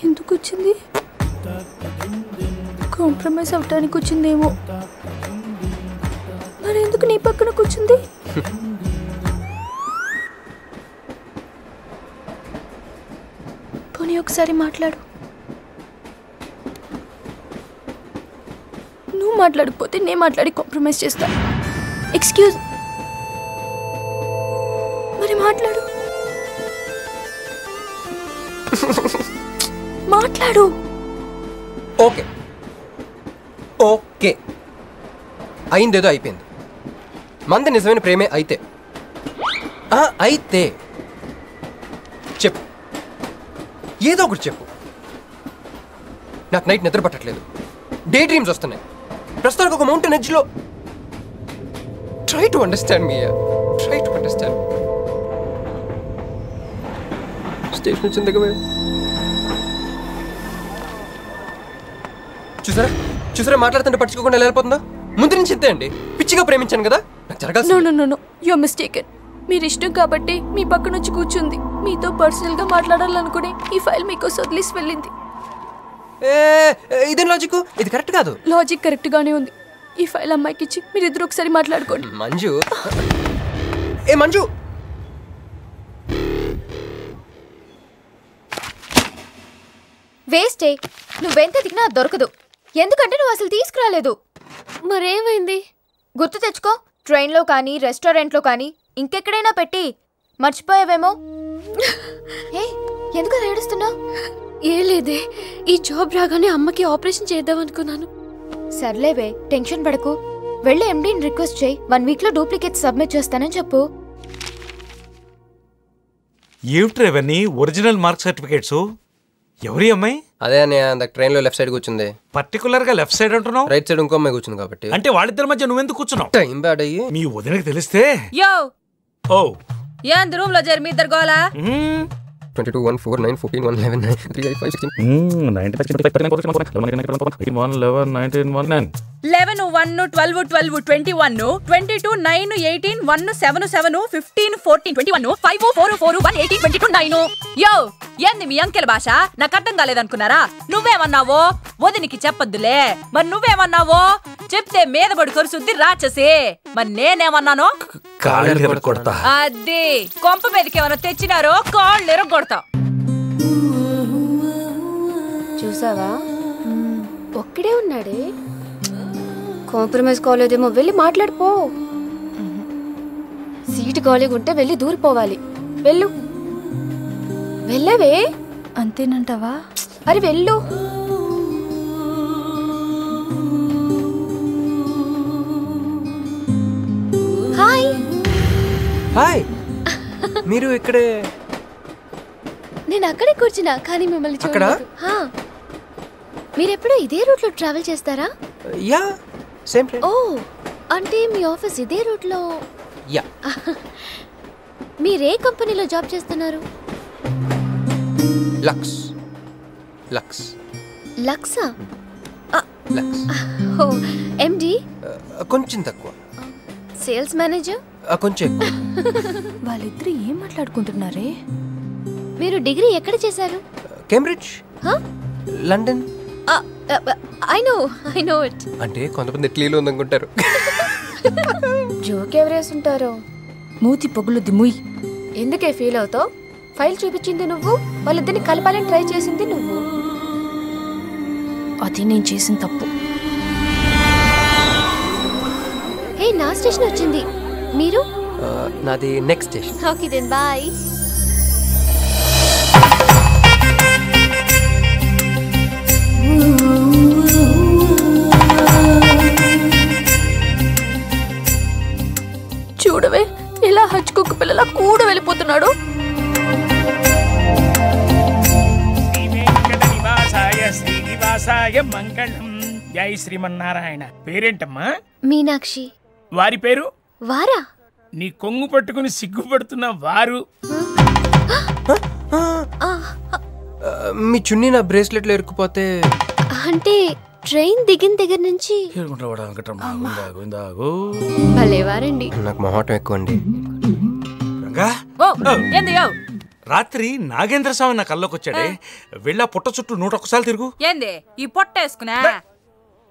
Speaker 7: ఎందుకు వచ్చింది? కాంప్రమైజ్ అవటానికి వచ్చిందేమో. మరి ఎందుకు నీ పక్కన కూర్చుంది? పోనీ ఒకసారి మాట్లాడు. నువ్వు మాట్లాడకపోతే నేను మాట్లాడి కాంప్రమైజ్ చేస్తా. ఎక్స్క్యూజ్, మరి మాట్లాడు. మాట్లాడు.
Speaker 3: ఓకే ఓకే, అయిందేదో అయిపోయింది. మంది నిజమైన ప్రేమే అయితే అయితే చెప్పు, ఏదో ఒకటి చెప్పు. నాకు నైట్ నిద్ర పట్టట్లేదు, డే డ్రీమ్స్ వస్తున్నాయి. ప్రస్తుతానికి ఒక మౌంటైన్ ఎడ్జ్లో. Try to understand me, try to understand. Station వచ్చింది దగ్గర. చూసారా చూసారా, మాట్లాడుతుంటే పట్టించుకోకుండా వెళ్ళిపోతుందా? ముందు నుంచి ఇంతే అండి, పిచ్చిగా ప్రేమించాను కదా, నాకు జరగాల్సి.
Speaker 7: No you are mistaken. మీరు ఇష్టం కాబట్టి మీ పక్కన వచ్చి కూర్చుంది. మీతో పర్సనల్ గా మాట్లాడాలనుకుని ఈ ఫైల్ మీకోసం వదిలేసి వెళ్ళింది.
Speaker 3: ఇదేం లాజిక్? ఇది కరెక్ట్ కాదు.
Speaker 7: లాజిక్ కరెక్ట్ గానే ఉంది. ఈ ఫైల్ అమ్మాయికి ఇచ్చి మీరిద్దరు ఒకసారి మాట్లాడుకోండి.
Speaker 3: మంజు, మంజు,
Speaker 8: వేస్టే. నువ్వెంత దిగినా దొరకదు. ఎందుకంటే నువ్వు అసలు తీసుకురాలేదు. మరేమైంది? గుర్తు తెచ్చుకో. ట్రైన్లో కానీ రెస్టారెంట్లో కానీ ఇంకెక్కడైనా పెట్టి మర్చిపోయావేమో. ఏ ఎందుకు ఏడుస్తున్నావు? ఏ లేదే, ఈ జాబ్ రాగానే అమ్మకి ఆపరేషన్ చేద్దాం అనుకున్నాను. సర్లేవే, టెన్షన్ పడకు. వెళ్ళి ఎండీని రిక్వెస్ట్ చేయి. 1 వీక్లో డూప్లికేట్ సబ్మిట్ చేస్తానని చెప్పు.
Speaker 1: ఏమిట్రేవన్నీ ఒరిజినల్ మార్క్ సర్టిఫికేట్స్? ఎవరి అమ్మాయి?
Speaker 3: అదే అన్నయ్య, ట్రైన్ లో లెఫ్ట్ సైడ్ కూర్చుంది.
Speaker 1: పర్టికులర్ గా లెఫ్ట్ సైడ్ అంటున్నావు?
Speaker 3: రైట్ సైడ్ ఇంకో అమ్మాయి కూర్చుంది కాబట్టి.
Speaker 1: అంటే వాళ్ళిద్దరి మధ్య నువ్వెందుకు కూర్చున్నావు?
Speaker 3: టైం బ్యాడ్ అయ్యి
Speaker 1: మీ వదినకి తెలిస్తే.
Speaker 6: యో
Speaker 1: ఓ
Speaker 6: ఏంది రూమ్ లో చేరి మీ ఇద్దరు గోలా?
Speaker 3: 22 1 4 9 14 1 11 9 3 5 5 16
Speaker 6: 11 1 12 12 21 22 9 18 1 7 7 15 14 21 5 4 4 1 18 22 9. యో ఏంది మీ అంకెల భాష? నాకు అర్థం కాలేదనుకున్నారా? నువ్వేమన్నావో వదినికి చెప్పొద్దులే. మరి నువ్వేమన్నావో చెప్తే మీద పడి కరుసుద్ది రాచసి. మరి నేనేమన్నానో అది కొంప మీదకి ఏమన్నా తెచ్చినారో కాళ్ళు ఎరగొడతా.
Speaker 8: చూసావా, ఒక్కడే ఉన్నాడే. కాంప్రమైజ్ కాలేదేమో, వెళ్ళి మాట్లాడిపో. సీటు ఖాళీగా ఉంటే వెళ్ళి దూరిపోవాలి. వెళ్ళు, వెళ్ళవే.
Speaker 7: అంతేనంటావా?
Speaker 8: అరే వెళ్ళు. హాయ్.
Speaker 3: హాయ్, మీరు ఇక్కడే?
Speaker 8: నేను అక్కడే కూర్చున్నా, కానీ మిమ్మల్ని చూడలేదు. మీరెప్పుడు ఇదే రూట్ లో ట్రావెల్ చేస్తారా?
Speaker 3: Yeah, same train.
Speaker 8: ఓ, అంటే మీ ఆఫీస్ ఇదే రూట్ లో?
Speaker 3: యా.
Speaker 8: మీరే కంపెనీలో జాబ్ చేస్తున్నారు?
Speaker 3: లక్స్. లక్స్.
Speaker 8: లక్సా?
Speaker 3: లక్స్.
Speaker 8: ఓ, ఎండి?
Speaker 3: కొంచెం తక్కువ.
Speaker 8: Sales manager?
Speaker 3: కొంచెం ఎక్కువ.
Speaker 7: వాళ్ళిద్దరు ఏం మాట్లాడుకుంటున్నారే?
Speaker 8: మీరు డిగ్రీ ఎక్కడ చేశారు?
Speaker 3: Cambridge, London.
Speaker 8: I know it.
Speaker 3: అంటే కొంతమంది ఇటలీలో ఉందనుకుంటారు.
Speaker 8: జోక్ ఎవరేసుంటారో.
Speaker 7: మూతి పొగులు దిముయ్.
Speaker 8: ఎందుకే ఫీల్ అవుతావు? ఫైల్ చూపించింది నువ్వు, వాళ్ళిద్దరిని కలపాలని ట్రై చేసింది నువ్వు.
Speaker 7: అది నేను చేసిన తప్పు.
Speaker 8: హే, నా స్టేషన్ వచ్చింది. మీరు?
Speaker 3: నాది next station.
Speaker 8: Okay then bye.
Speaker 7: చూడవే, ఎలా హట్
Speaker 9: మంగళం. జై శ్రీమన్నారాయణ. పేరేంటమ్మా?
Speaker 8: మీనాక్షి.
Speaker 9: వారి పేరు?
Speaker 8: వారా?
Speaker 9: నీ కొంగు పట్టుకుని సిగ్గుపడుతున్న వారు.
Speaker 3: మీ చున్నీ నా బ్రేస్లెట్లో ఇరుక్కుపోతే
Speaker 8: అంటే ట్రైన్ దిగిన దగ్గర నుంచి భలేవారండి.
Speaker 3: నాకు మొహాటం ఎక్కువ అండి.
Speaker 1: రాత్రి నాగేంద్ర స్వామి నా కల్లోకి వచ్చాడే, వెళ్ళా పుట్ట చుట్టూ 101 తిరుగు.
Speaker 6: ఏంది ఈ పొట్ట వేసుకున్నా?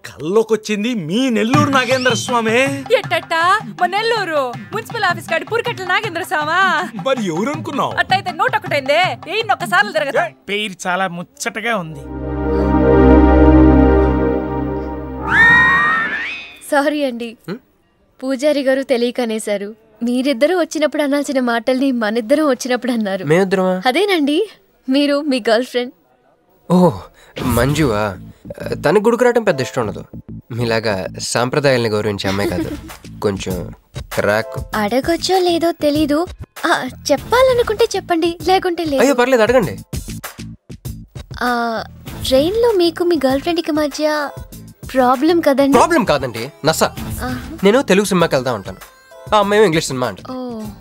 Speaker 1: కల్లోకి వచ్చింది మీ నెల్లూరు నాగేంద్ర స్వామి.
Speaker 6: ఎట్టట మా నెల్లూరు మున్సిపల్ ఆఫీస్ కాడి పురికట్ల నాగేంద్ర స్వామా?
Speaker 1: మరి ఎవరు అనుకున్నావు?
Speaker 6: అట్టయితే 101 1 తిరగదు.
Speaker 9: పేరు చాలా ముచ్చటగా ఉంది.
Speaker 8: సారీ అండి, పూజారి గారు తెలియకనేశారు. మీరిద్దరూ వచ్చినప్పుడు అనాల్సిన మాటల్ని మనిద్దరం వచ్చినప్పుడు అన్నారు. అదేనండి, మీరు మీ గర్ల్ ఫ్రెండ్.
Speaker 3: ఓహ్ మంజువా? తనకు గుడికి రావటం పెద్ద ఇష్టం ఉండదు. మీలాగా సాంప్రదాయాలను గౌరవించే అమ్మాయి కాదు, కొంచెం క్రాక్.
Speaker 8: అడగొచ్చో లేదో తెలీదు, చెప్పాలనుకుంటే చెప్పండి, లేకుంటే లేదు.
Speaker 3: అయ్యో పర్లేదు, అడగండి.
Speaker 8: ట్రైన్ లో మీకు మీ గర్ల్ ఫ్రెండ్ కి మధ్య ప్రాబ్లం కదండి?
Speaker 3: ప్రాబ్లం కాదండి, నస. నేను తెలుగు సినిమాకి వెళ్దాం అంటాను, ఆ అమ్మాయి ఇంగ్లీష్ సినిమా అంట.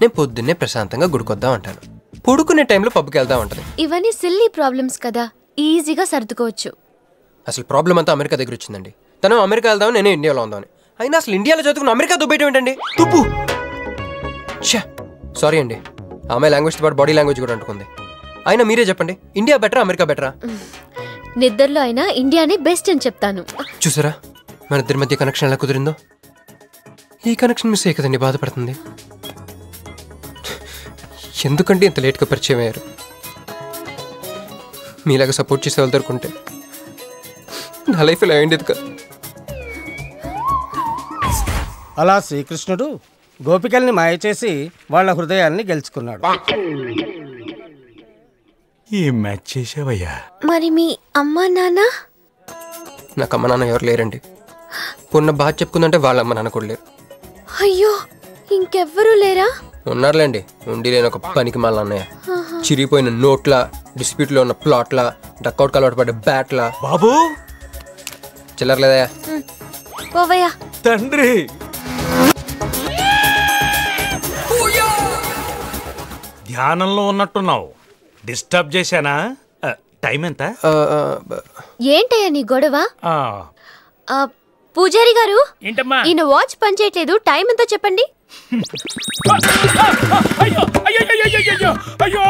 Speaker 3: నేను పొద్దున్నే ప్రశాంతంగా గుడికొద్దాం అంటాను, పడుకునే టైంలో పబ్కి వెళ్దాం అంటది.
Speaker 8: ఇవన్నీ సిల్లీ ప్రాబ్లమ్స్ కదా, ఈజీగా సర్దుకోవచ్చు.
Speaker 3: అసలు ప్రాబ్లం అంతా అమెరికా దగ్గర వచ్చిందండి. తను అమెరికా వెళ్దాం, నేనే ఇండియాలో ఉందామని. అయినా అసలు ఇండియాలో చదువుకుని అమెరికా దుబ్బేయటం ఏంటండి? తుప్పు. సారీ అండి, ఆమె లాంగ్వేజ్తో పాటు బాడీ లాంగ్వేజ్ కూడా అంటుకుంది. అయినా మీరే చెప్పండి, ఇండియా బెటరా అమెరికా బెటరా?
Speaker 8: నిద్రలో అయినా ఇండియానే బెస్ట్ అని చెప్తాను.
Speaker 3: చూసారా మన ఇద్దరి మధ్య కనెక్షన్ ఎలా కుదిరిందో? ఈ కనెక్షన్ మిస్ అయ్యి కదండి బాధపడుతుంది. ఎందుకంటే ఇంత లేట్గా పరిచయం అయ్యారు? మీలాగా సపోర్ట్ చేసే వాళ్ళు దొరుకుంటే నా లైఫ్ ఇలా అయ్యింది కదా.
Speaker 10: అలా శ్రీకృష్ణుడు గోపికల్ని మాయ చేసి వాళ్ళ హృదయాల్ని గెలుచుకున్నాడు.
Speaker 1: ఈ మ్యాచ్ చేసావయ్యా.
Speaker 8: మరి మీ అమ్మా నాన్న?
Speaker 3: నాకు అమ్మ నాన్న ఎవరు లేరండి. పొన్న బాధ చెప్పుకుందంటే వాళ్ళ అమ్మ నాన్న కూడా లేరు.
Speaker 8: అయ్యో, ఇంకెవ్వరూ లేరా?
Speaker 3: ఉన్నారులేండి, ఉండి లేని ఒక పనికి మళ్ళీ అన్నయ్య. చిరిగిపోయిన నోట్ల, డిస్ప్యూట్లో ఉన్న ప్లాట్ల, డక్అవుట్ కలవాటు పడ్డ బ్యాట్ల.
Speaker 1: బాబు
Speaker 3: చిల్లర్లేదయా?
Speaker 8: పోవయ్యా.
Speaker 1: తండ్రి ధ్యానంలో ఉన్నట్టున్నావు, డిస్టర్బ్ చేశానా? టైం ఎంత?
Speaker 8: ఏంటయ్యా నీ గొడవ? పూజారి గారు, ఈయన వాచ్ పనిచేయట్లేదు, టైం ఎంతో చెప్పండి.
Speaker 9: అయ్యో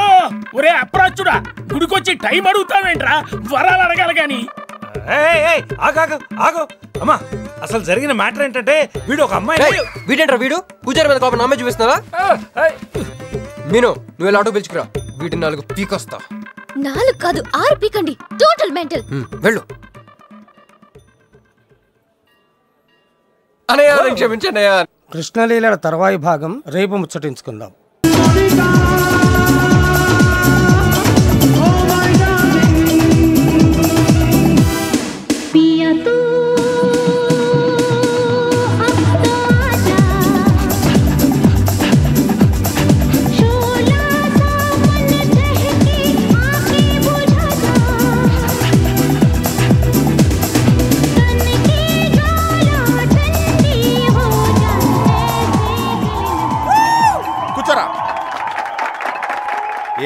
Speaker 9: ఒరే అప్రాచుడా, గుడికొచ్చి టైం అడుగుతావేంట్రా? వరాలు అడగాలి గాని.
Speaker 1: ఆగు అమ్మా, అసలు జరిగిన మ్యాటర్ ఏంటంటే వీడు ఒక అమ్మాయి.
Speaker 3: వీడేంట్రా వీడు? పూజారి మీద కోపం నామే చూపిస్తున్నావా? మీను, నువ్వు ఎలా ఆటో పిలుచుకురా, వీటిని 4 పీకొస్తా.
Speaker 8: 4 కాదు 6 పీకండి, టోటల్ మెంటల్.
Speaker 3: వెళ్ళు. అనయ్య క్షమించండి.
Speaker 10: కృష్ణలీల తర్వాయి భాగం రేపు ముచ్చటించుకుందాం.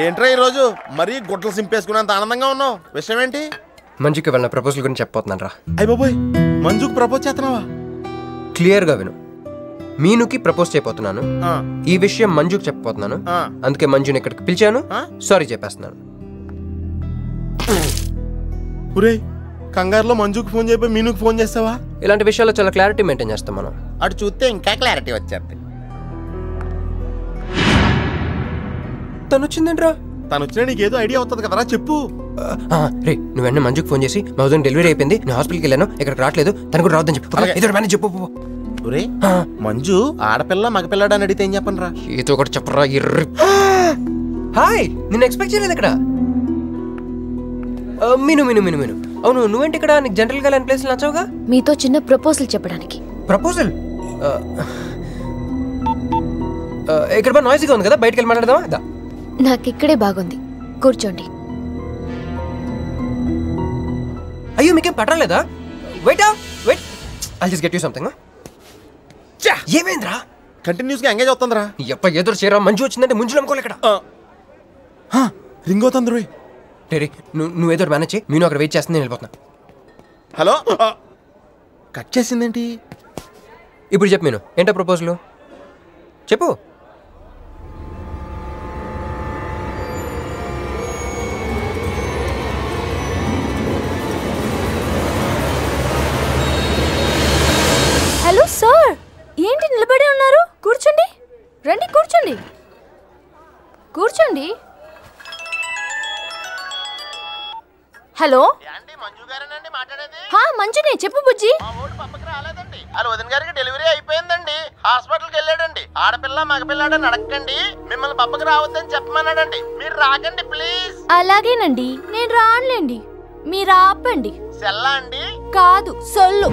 Speaker 4: ఏంట్రా ఈరోజు మరీ గుడ్లు సింపేసుకున్నంత ఆనందంగా ఉన్నావు? విషయం ఏంటి?
Speaker 3: మంజుకి వెళ్ళిన ప్రపోజల్ గురించి చెప్పబోతున్నాను రా.
Speaker 4: అయ్య బాబోయ్, మంజుకి ప్రపోజ్ చేస్తున్నావా?
Speaker 3: క్లియర్గా విను, మీనుకి ప్రపోజ్ చేయబోతున్నాను. ఈ విషయం మంజుకి చెప్పబోతున్నాను. అందుకే మంజుని ఇక్కడికి పిలిచాను, సారీ చెప్పేస్తున్నాను.
Speaker 4: కంగారులో మంజుకి ఫోన్ చేయబోయి మీనుకి ఫోన్ చేస్తావా?
Speaker 3: ఇలాంటి విషయాల్లో చాలా క్లారిటీ మెయింటైన్ చేస్తాం మనం.
Speaker 4: అటు చూస్తే ఇంకా క్లారిటీ వచ్చేది.
Speaker 3: తను వచ్చిందేంట్రా?
Speaker 4: తను వచ్చినా నీకేదో ఐడియా అవుతుంది కదరా, చెప్పు.
Speaker 3: రే, నువ్వు వెంటనే మంజుకి ఫోన్ చేసి మా ఉదయం డెలివరీ అయిపోయింది, నేను హాస్పిటల్కి వెళ్ళాను, ఇక్కడికి రావట్లేదు, తను కూడా రావద్దని చెప్పు. చెప్పు.
Speaker 4: మంజు ఆడపిల్ల మగపిల్లాడు అని అడిగితే ఏం చెప్పను రా?
Speaker 3: ఏదో ఒకటి చెప్పరా. హాయ్, నిన్ను ఎక్స్పెక్ట్ చేయలేదు ఇక్కడ. మీను మీను మీను మీను అవును, నువ్వేంటి ఇక్కడ? నీకు జనరల్ గా లేని ప్లేస్ నచ్చవుగా?
Speaker 8: మీతో చిన్న ప్రపోజల్ చెప్పడానికి.
Speaker 3: ప్రపోజల్? ఇక్కడ బాగా నాయిస్గా ఉంది కదా, బయటకు వెళ్ళి మాట్లాడదామా?
Speaker 8: నాకు ఇక్కడే బాగుంది, కూర్చోండి.
Speaker 3: అయ్యో మీకేం పట్టలేదా? Wait I just get you something. ఏమైందిరా?
Speaker 4: కంటిన్యూస్ గా ఎంగేజ్ అవుతుందిరా.
Speaker 3: ఎప్ప ఎదురు చేరా మంజు వచ్చిందంటే ముంజు నమ్ముకోలే ఇక్కడ.
Speaker 4: రింగ్ అవుతుంది రోయ్.
Speaker 3: రే నువ్వు ఏదో మేనేజ్ చేయి, నేను అక్కడ వెయిట్ చేస్తుంది, నేను వెళ్ళిపోతున్నా.
Speaker 4: హలో, కట్ చేసిందేంటి?
Speaker 3: ఇప్పుడు చెప్పు నేను, ఏంటో ప్రపోజల్ చెప్పు.
Speaker 7: హలో సార్, ఏంటి నిలబడి ఉన్నారు? కూర్చోండి, రండి కూర్చోండి. కూర్చోండి. హలో, మంజునే, చెప్పు బుజ్జి.
Speaker 4: వాళ్ళ వదిన గారికి డెలివరీ అయిపోయిందండి, హాస్పిటల్కి వెళ్ళాడండి. ఆడపిల్ల మగపిల్లాడని అడగండి, మిమ్మల్ని పప్పకి రావద్దని చెప్పమన్నాడండి. మీరు రాకండి ప్లీజ్.
Speaker 7: అలాగేనండి, నేను రానులేండి, మీరు ఆపండి.
Speaker 4: సెల్లా అండి?
Speaker 7: కాదు, సొల్లు.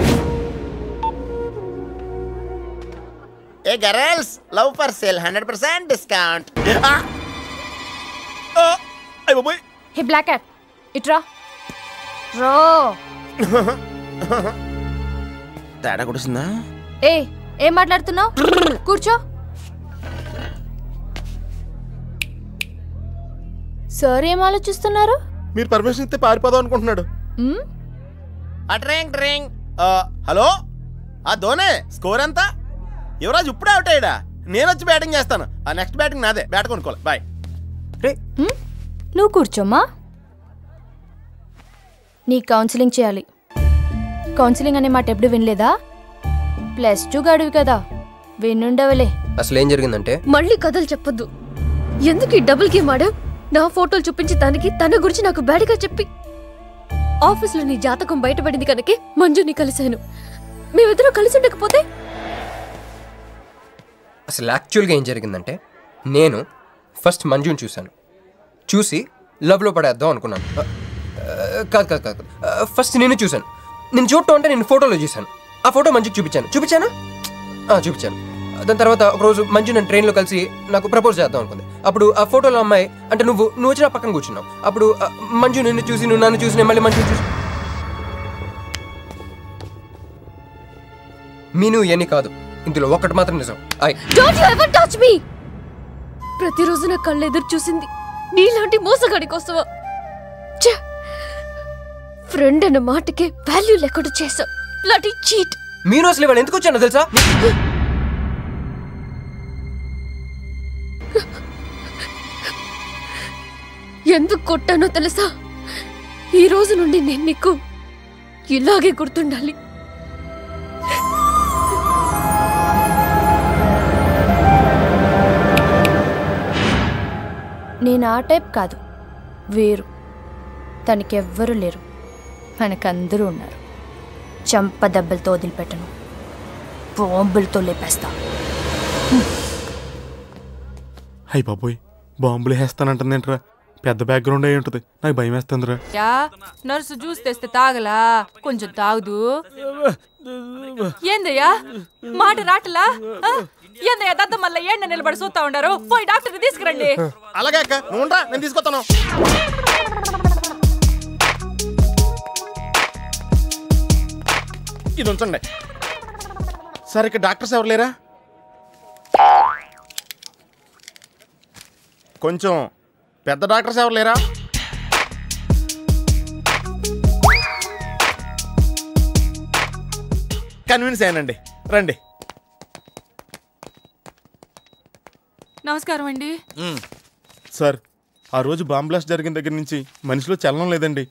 Speaker 4: Hey girls, love for sale 100% discount.
Speaker 7: Hey black cat, ఇట్రా. రో
Speaker 4: తేడా కొడుతుందా?
Speaker 7: ఏం మాట్లాడుతున్నావు? కూర్చో. సార్ ఏం ఆలోచిస్తున్నారు?
Speaker 4: మీరు పర్మిషన్ ఇస్తే పారిపోదాం అనుకుంటున్నాడు. హలో, ఆ ధోనే స్కోర్ ఎంత? యువరాజ్ ఇప్పుడే అవుట్ అయ్యాడా? నేను వచ్చి బ్యాటింగ్ చేస్తాను. ఆ నెక్స్ట్ బ్యాటింగ్ నాదే. బ్యాట్ కొనుక్కోవాలి. బాయ్.
Speaker 7: నువ్వు కూర్చోమ్మా. నీ కౌన్సిలింగ్ చేయాలి. కౌన్సిలింగ్ అనే మాట ఎప్పుడు వినలేదా? +2 గడివి కదా, వినుండవలే.
Speaker 3: అసలు ఏం జరిగిందంటే,
Speaker 8: మళ్ళీ కథలు చెప్పొద్దు. ఎందుకు ఈ డబుల్ గేమ్ ఆడా? నా ఫోటోలు చూపించి దానికి తన గురించి నాకు బ్యాడ్గా చెప్పి ఆఫీస్లో నీ జాతకం బయటపడింది కనుకే మంజుని కలిశాను. మేమిద్దరం కలిసి ఉండకపోతే?
Speaker 3: అసలు యాక్చువల్గా ఏం జరిగిందంటే, నేను ఫస్ట్ మంజుని చూశాను. చూసి లవ్లో పడేద్దాం అనుకున్నాను. కాదు, ఫస్ట్ నేను చూశాను. నేను చూడటం అంటే నేను ఫోటోలో చూశాను. ఆ ఫోటో మంజుకి చూపించాను. దాని తర్వాత ఒకరోజు మంజు నేను ట్రైన్లో కలిసి నాకు ప్రపోజ్ చేద్దాం అనుకుంది. అప్పుడు ఆ ఫోటోలో అమ్మాయి అంటే నువ్వు వచ్చి నా పక్కన కూర్చున్నావు. అప్పుడు మంజు నిన్ను చూసి, నువ్వు నన్ను చూసి, నేను మళ్ళీ మంజు చూసి. మీను ఇవన్నీ కాదు, ఇందులో ఒకటి మాత్రం నిజం.
Speaker 8: Don't you ever touch me. ప్రతిరోజు నా కళ్ళు ఎదురు చూసింది నీలాంటి మోసగాడి కోసమా? ఫ్రెండ్ అన్న మాటకే వాల్యూ లేకుండా చేసా. Bloody cheat.
Speaker 3: మీను అసలు ఇవాళ ఎందుకు వచ్చానో తెలుసా?
Speaker 8: ఎందుకు కొట్టానో తెలుసా? ఈ రోజు నుండి నేను నీకు ఇలాగే గుర్తుండాలి.
Speaker 7: నేను ఆ టైప్ కాదు, వేరు. తనకెవ్వరూ లేరు, మనకందరూ ఉన్నారు. చంప దెబ్బలతో వదిలిపెట్టను, బాంబులతో లేపేస్తా.
Speaker 11: హై బాబోయ్, బాంబులు వేస్తానంటుందేంట్రా? పెద్ద బ్యాక్గ్రౌండ్ అయి ఉంటుంది, నాకు భయం వేస్తుందిరా.
Speaker 6: నర్సు జ్యూస్ తెస్తే తాగలా? కొంచెం తాగుదు. ఏందయ్యా మాట రాటలా? ఏందయ్యా దత్త మళ్ళీ ఏండ నిలబడి చూస్తా ఉండారు? పోయి డాక్టర్ తీసుకురండి.
Speaker 4: అలాగే అక్క, నువ్వుండ్రా, నేను తీసుకొస్తాను. ఇది ఉంచండి. సరే, ఇక్కడ డాక్టర్స్ ఎవరు లేరా? కొంచెం పెద్ద డాక్టర్స్ ఎవరు లేరా? కన్విన్స్ అయ్యానండి, రండి.
Speaker 6: నమస్కారం అండి.
Speaker 11: సార్, ఆ రోజు బాంబ్ బ్లాస్ట్ జరిగిన దగ్గర నుంచి మనిషిలో చలనం లేదండి,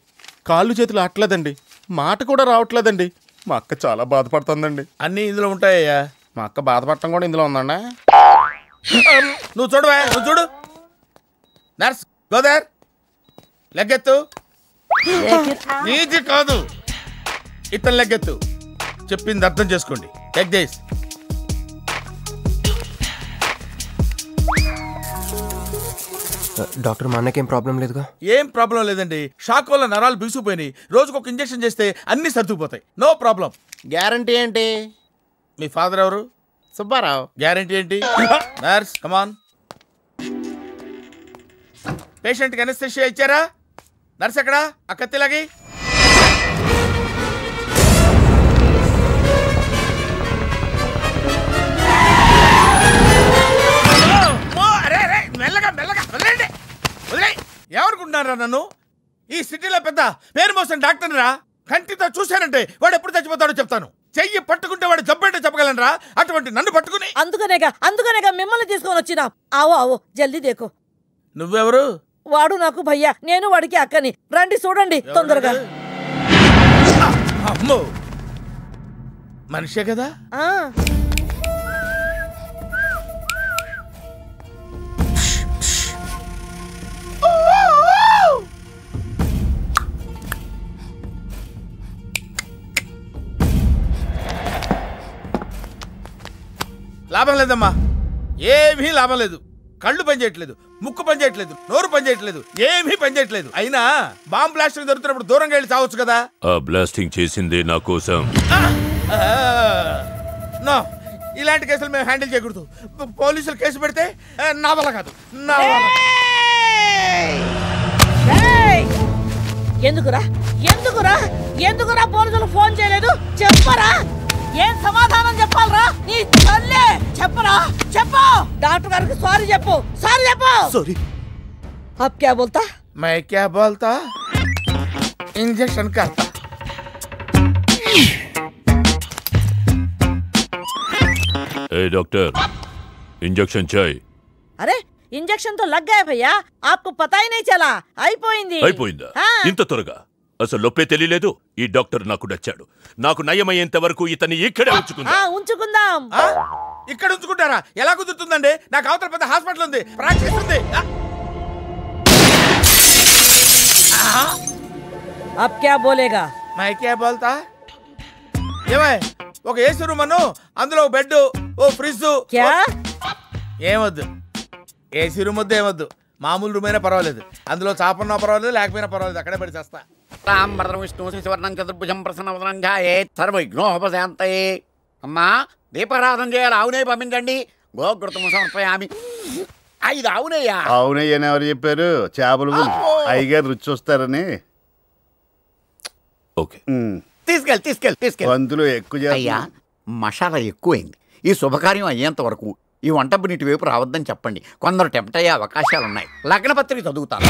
Speaker 11: కాళ్ళు చేతులు ఆటలేదండి, మాట కూడా రావట్లేదండి. మా అక్క చాలా బాధపడుతుందండి.
Speaker 2: అన్నీ ఇందులో ఉంటాయ్యా.
Speaker 4: మా అక్క బాధపడటం కూడా ఇందులో ఉందండి.
Speaker 2: నువ్వు చూడవా, నువ్వు చూడు. నర్స్ గోదర్, లెగ్గెత్తు. నీది కాదు, ఇతను లెగ్గెత్తు. చెప్పింది అర్థం చేసుకోండి. Take this.
Speaker 3: డాక్టర్, మా అన్నకేం ప్రాబ్లం లేదుగా?
Speaker 2: ఏం ప్రాబ్లం లేదండి. షాక్ వల్ల నరాలు బిగుసిపోయినాయి. రోజుకు ఒక ఇంజెక్షన్ చేస్తే అన్ని సర్దుకుపోతాయి. No problem.
Speaker 4: గ్యారంటీ ఏంటి?
Speaker 2: మీ ఫాదర్ ఎవరు?
Speaker 4: సుబ్బారావు.
Speaker 2: గ్యారంటీ ఏంటి? నర్స్ కమాన్. పేషెంట్కి అనస్థెషియా ఇచ్చారా? నర్స్ ఎక్కడా? ఆ కత్తిలాగి. నన్ను? ఈ సిటీలో పెద్ద పేరు మోసిన డాక్టర్ రా. కంటితో చూశానంటే వాడు ఎప్పుడు చచ్చిపోతాడో చెప్తాను. చెయ్యి పట్టుకుంటే వాడు జబ్బేంటో చెప్పగలనరా, అటువంటి నన్ను పట్టుకుని.
Speaker 12: అందుకనేగా మిమ్మల్ని తీసుకొని వచ్చినా. ఆవో జల్దీ దేకో.
Speaker 2: నువ్వెవరు?
Speaker 12: వాడు నాకు భయ్యా, నేను వాడికి అక్కని. రండి చూడండి తొందరగా.
Speaker 2: అమ్మో, మనిషే కదా. లాభం లేదమ్మా, ఏమీ లాభం లేదు. కళ్ళు పనిచేయట్లేదు, ముక్కు పనిచేయట్లేదు, నోరు పనిచేయట్లేదు, ఏమీ పనిచేయట్లేదు. అయినా బాంబ్ బ్లాస్టింగ్ దొరుకుతున్నప్పుడు దూరంగా వెళ్ళి చావచ్చు కదా.
Speaker 13: ఆ బ్లాస్టింగ్ చేసిందే నా కోసం.
Speaker 2: నో, ఇలాంటి కేసులు మేము హ్యాండిల్ చేయకూడదు. పోలీసులు కేసు పెడితే నా వల్ల కాదు, నా వల్ల.
Speaker 12: ఎందుకురా పోలీసులు ఫోన్ చేయలేదు? చెప్పరా, ఏం సమాధానం చెప్పాలరా? నీ తల్లే చెప్పరా, చెప్పు. డాక్టర్ గారికి సారీ చెప్పు. సారీ. अब क्या बोलता?
Speaker 2: मैं क्या बोलता? इंजेक्शन करता.
Speaker 13: ए डॉक्टर, इंजेक्शन चाहिए.
Speaker 12: अरे इंजेक्शन तो लग गया भैया, आपको पता ही नहीं चला.
Speaker 13: అయిపోయిందా? ఇంత త్వరగా? అసలు నొప్పే తెలియలేదు. ఈ డాక్టర్ నాకు నచ్చాడు. నాకు నయమయ్యేంత వరకు ఇతన్ని ఇక్కడే
Speaker 12: ఉంచుకుందాం.
Speaker 2: ఇక్కడ ఉంచుకుంటారా? ఎలా కుదురుతుందండి? నాకు అవతల పెద్ద హాస్పిటల్ ఉంది, ప్రాక్టీస్ ఉంది.
Speaker 12: अब क्या बोलेगा?
Speaker 2: मैं क्या बोलता? ఏమై, ఒక ఏసీ రూమ్ అను, అందులో బెడ్, ఓ ఫ్రిడ్జ్. ఏమొద్దు, ఏసీ రూమ్ వద్దు, ఏమొద్దు. మామూలు రూమ్ అయినా పర్వాలేదు, అందులో చాపన్నా పర్వాలేదు, లేకపోయినా పర్వాలేదు, అక్కడే పడి చేస్తా.
Speaker 14: విష్ణు శివర్ణం చతుర్భుజం ప్రసన్నవదనం ధ్యాయేత్ సర్వవిఘ్నోపశాంతయే. అమ్మా, దీపారాధన చేయాలి. ఆవునే పంపించండి. గోకృతము సమర్పయామి. 5 ఆవునయ్యా.
Speaker 15: ఆవునయ్య అని ఎవరు చెప్పారు? చేపలు అయ్యగారు రుచి చూస్తారని.
Speaker 14: ఓకే, తీసుకెళ్ళి
Speaker 15: అందులో ఎక్కువ.
Speaker 14: అయ్యా, మసాలా ఎక్కువైంది. ఈ శుభకార్యం అయ్యేంత వరకు ఈ వంట నీటి వైపు రావద్దని చెప్పండి. కొందరు టెంప్ట్ అయ్యే అవకాశాలున్నాయి. లగ్న పత్రిక చదువుతాను.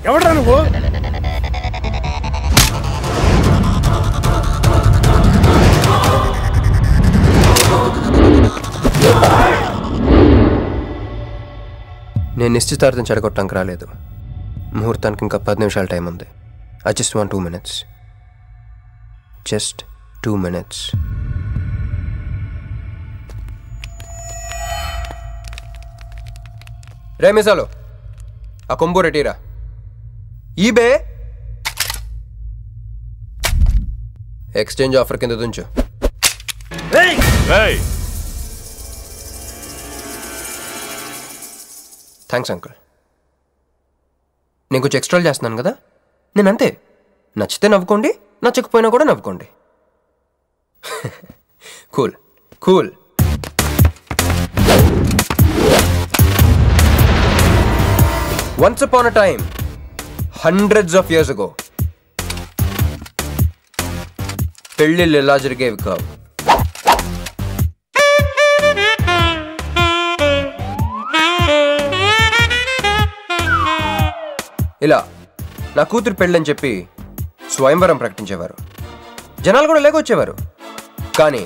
Speaker 2: ఎవడ్రా నువ్వు?
Speaker 3: నేను నిశ్చితార్థం చెడగొట్టడానికి రాలేదు. ముహూర్తానికి ఇంకా 10 నిమిషాల టైం ఉంది. I just want 2 minutes. Just 2 minutes. రే మిసాలో, ఆ కొంబు రెటీరా. ఈబే ఎక్స్చేంజ్ ఆఫర్ కింద దుంచు. Thanks uncle. నేను కొంచెం ఎక్స్ట్రాలు చేస్తున్నాను కదా. నేను అంతే, నచ్చితే నవ్వుకోండి, నచ్చకపోయినా కూడా నవ్వుకోండి. Cool cool. Once upon a time, hundreds of years ago, పెళ్ళిళ్ళు ఎలా జరిగేవి కావు. ఇలా నా కూతురు పెళ్ళని చెప్పి స్వయంవరం ప్రకటించేవారు. జనాలు కూడా లేకొచ్చేవారు. కానీ